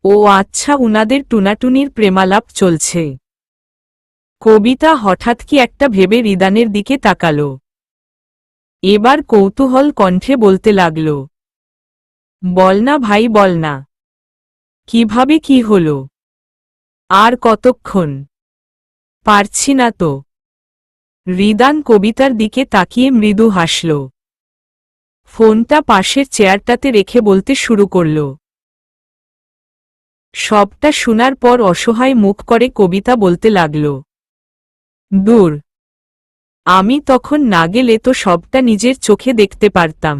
ও আচ্ছা, উনাদের টুনাটুনির প্রেমালাপ চলছে। কবিতা হঠাৎ কি একটা ভেবে রিদানের দিকে তাকাল। এবার কৌতূহল কণ্ঠে বলতে লাগল, বল না ভাই, বল না, কিভাবে কি হল? আর কতক্ষণ? পারছি না তো। রিদান কবিতার দিকে তাকিয়ে মৃদু হাসল। ফোনটা পাশের চেয়ারটাতে রেখে বলতে শুরু করল। সবটা শোনার পর অসহায় মুখ করে কবিতা বলতে লাগল, দূর, আমি তখন না গেলে তো সবটা নিজের চোখে দেখতে পারতাম।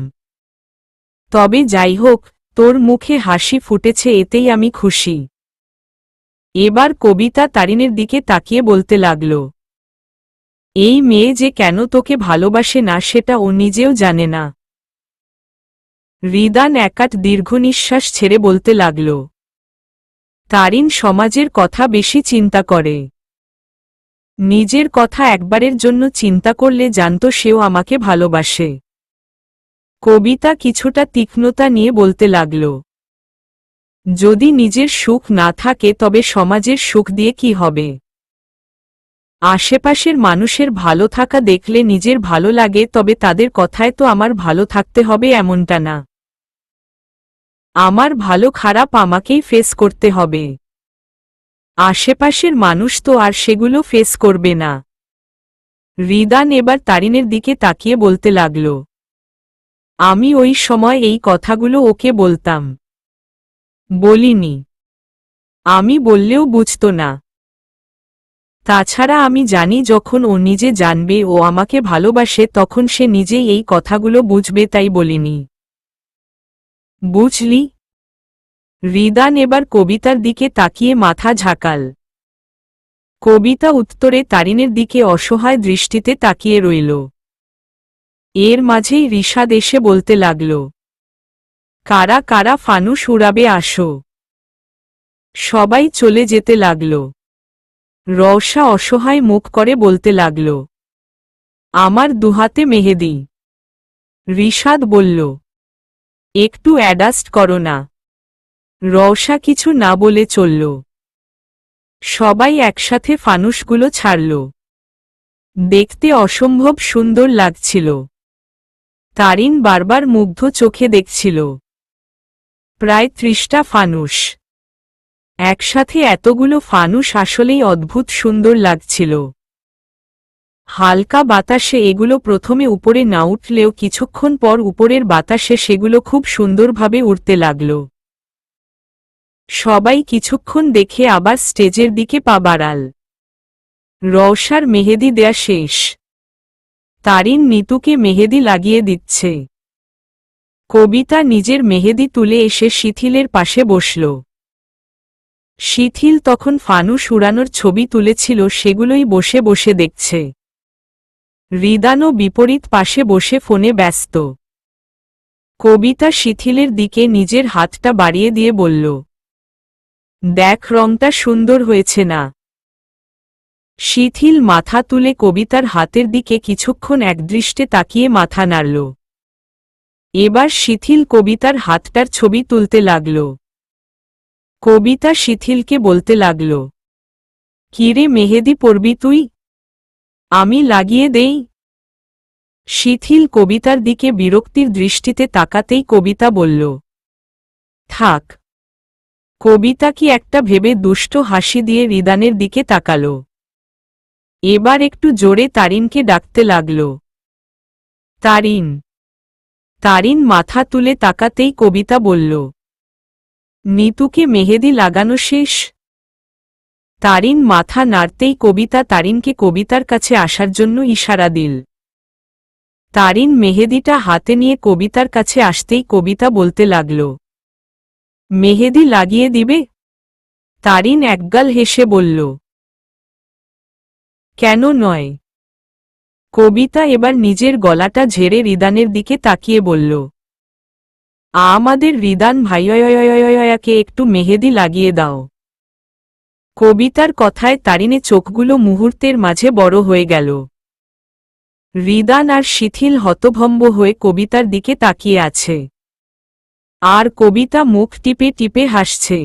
তবে যাই হোক, তোর মুখে হাসি ফুটেছে এতেই আমি খুশি। এবার কবিতা তারিনের দিকে তাকিয়ে বলতে লাগল, এই মেয়ে যে কেন তোকে ভালোবাসে না সেটা ও নিজেও জানে না। রিদান একাট দীর্ঘনিশ্বাস ছেড়ে বলতে লাগল, তারিন সমাজের কথা বেশি চিন্তা করে। নিজের কথা একবারের জন্য চিন্তা করলে জানত সেও আমাকে ভালোবাসে। কবিতা কিছুটা তীক্ষ্ণতা নিয়ে বলতে লাগল, যদি নিজের সুখ না থাকে তবে সমাজের সুখ দিয়ে কি হবে? আশেপাশের মানুষের ভালো থাকা দেখলে নিজের ভালো লাগে, তবে তাদের কথায় তো আমার ভালো থাকতে হবে এমনটা না। আমার ভালো খারাপ আমাকেই ফেস করতে হবে। আশেপাশের মানুষ তো আর সেগুলো ফেস করবে না। রিদান এবার তারিনের দিকে তাকিয়ে বলতে লাগল, আমি ওই সময় এই কথাগুলো ওকে বলতাম? বলিনি। আমি বললেও বুঝত না। তাছাড়া আমি জানি যখন ও নিজে জানবে ও আমাকে ভালোবাসে তখন সে নিজেই এই কথাগুলো বুঝবে, তাই বলিনি। বুঝলি? রিদান এবার কবিতার দিকে তাকিয়ে মাথা ঝাঁকাল। কবিতা উত্তরে তারিনের দিকে অসহায় দৃষ্টিতে তাকিয়ে রইল। এর মাঝেই রিশাদ এসে বলতে লাগল, কারা কারা ফানুস উড়াবে আসো। সবাই চলে যেতে লাগল। রওশা অসহায় মুখ করে বলতে লাগল, আমার দুহাতে মেহেদি। রিশাদ বলল, একটু অ্যাডাস্ট করো না। রওশা কিছু না বলে চলল। সবাই একসাথে ফানুসগুলো ছাড়ল। দেখতে অসম্ভব সুন্দর লাগছিল। তারিন বারবার মুগ্ধ চোখে দেখছিল। প্রায় 30টা ফানুস। একসাথে এতগুলো ফানুস আসলেই অদ্ভুত সুন্দর লাগছিল। হালকা বাতাসে এগুলো প্রথমে উপরে না উঠলেও কিছুক্ষণ পর উপরের বাতাসে সেগুলো খুব সুন্দরভাবে উড়তে লাগল। সবাই কিছুক্ষণ দেখে আবার স্টেজের দিকে পা বাড়াল। রওশার মেহেদি দেয়া শেষ। তারিন নিতুকে মেহেদি লাগিয়ে দিচ্ছে। কবিতা নিজের মেহেদি তুলে এসে শিথিলের পাশে বসল। শিথিল তখন ফানুস উড়ানোর ছবি তুলেছিল, সেগুলোই বসে বসে দেখছে। রিদানও বিপরীত পাশে বসে ফোনে ব্যস্ত। কবিতা শিথিলের দিকে নিজের হাতটা বাড়িয়ে দিয়ে বলল, দেখ, রংটা সুন্দর হয়েছে না? শিথিল মাথা তুলে কবিতার হাতের দিকে কিছুক্ষণ একদৃষ্টে তাকিয়ে মাথা নাড়ল। এবার শিথিল কবিতার হাতটার ছবি তুলতে লাগল। কবিতা শিথিলকে বলতে লাগল, কিরে মেহেদি পরবি তুই? আমি লাগিয়ে দেই? শিথিল কবিতার দিকে বিরক্তির দৃষ্টিতে তাকাতেই কবিতা বলল, থাক। কবিতা কি একটা ভেবে দুষ্ট হাসি দিয়ে রিদানের দিকে তাকাল। এবার একটু জোরে তারিনকে ডাকতে লাগল, তারিন। তারিন মাথা তুলে তাকাতেই কবিতা বলল, নিতুকে মেহেদি লাগানো শেষ? তারিন মাথা নাড়তেই কবিতা তারিনকে কবিতার কাছে আসার জন্য ইশারা দিল। তারিন মেহেদিটা হাতে নিয়ে কবিতার কাছে আসতেই কবিতা বলতে লাগল, মেহেদি লাগিয়ে দিবে? তারিন একগাল হেসে বলল, কেন নয়? কবিতা এবার নিজের গলাটা ঝেড়ে রিদানের দিকে তাকিয়ে বলল, আমাদের রিদান ভাইয়াকে একটু মেহেদি লাগিয়ে দাও। কবিতার কথায় তারিনে চোখগুলো মুহূর্তের মাঝে বড় হয়ে গেল। রিদান আর শিথিল হতভম্ব হয়ে কবিতার দিকে তাকিয়ে আছে। আর কবিতা মুখ টিপে টিপে হাসছে।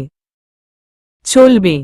চলবে।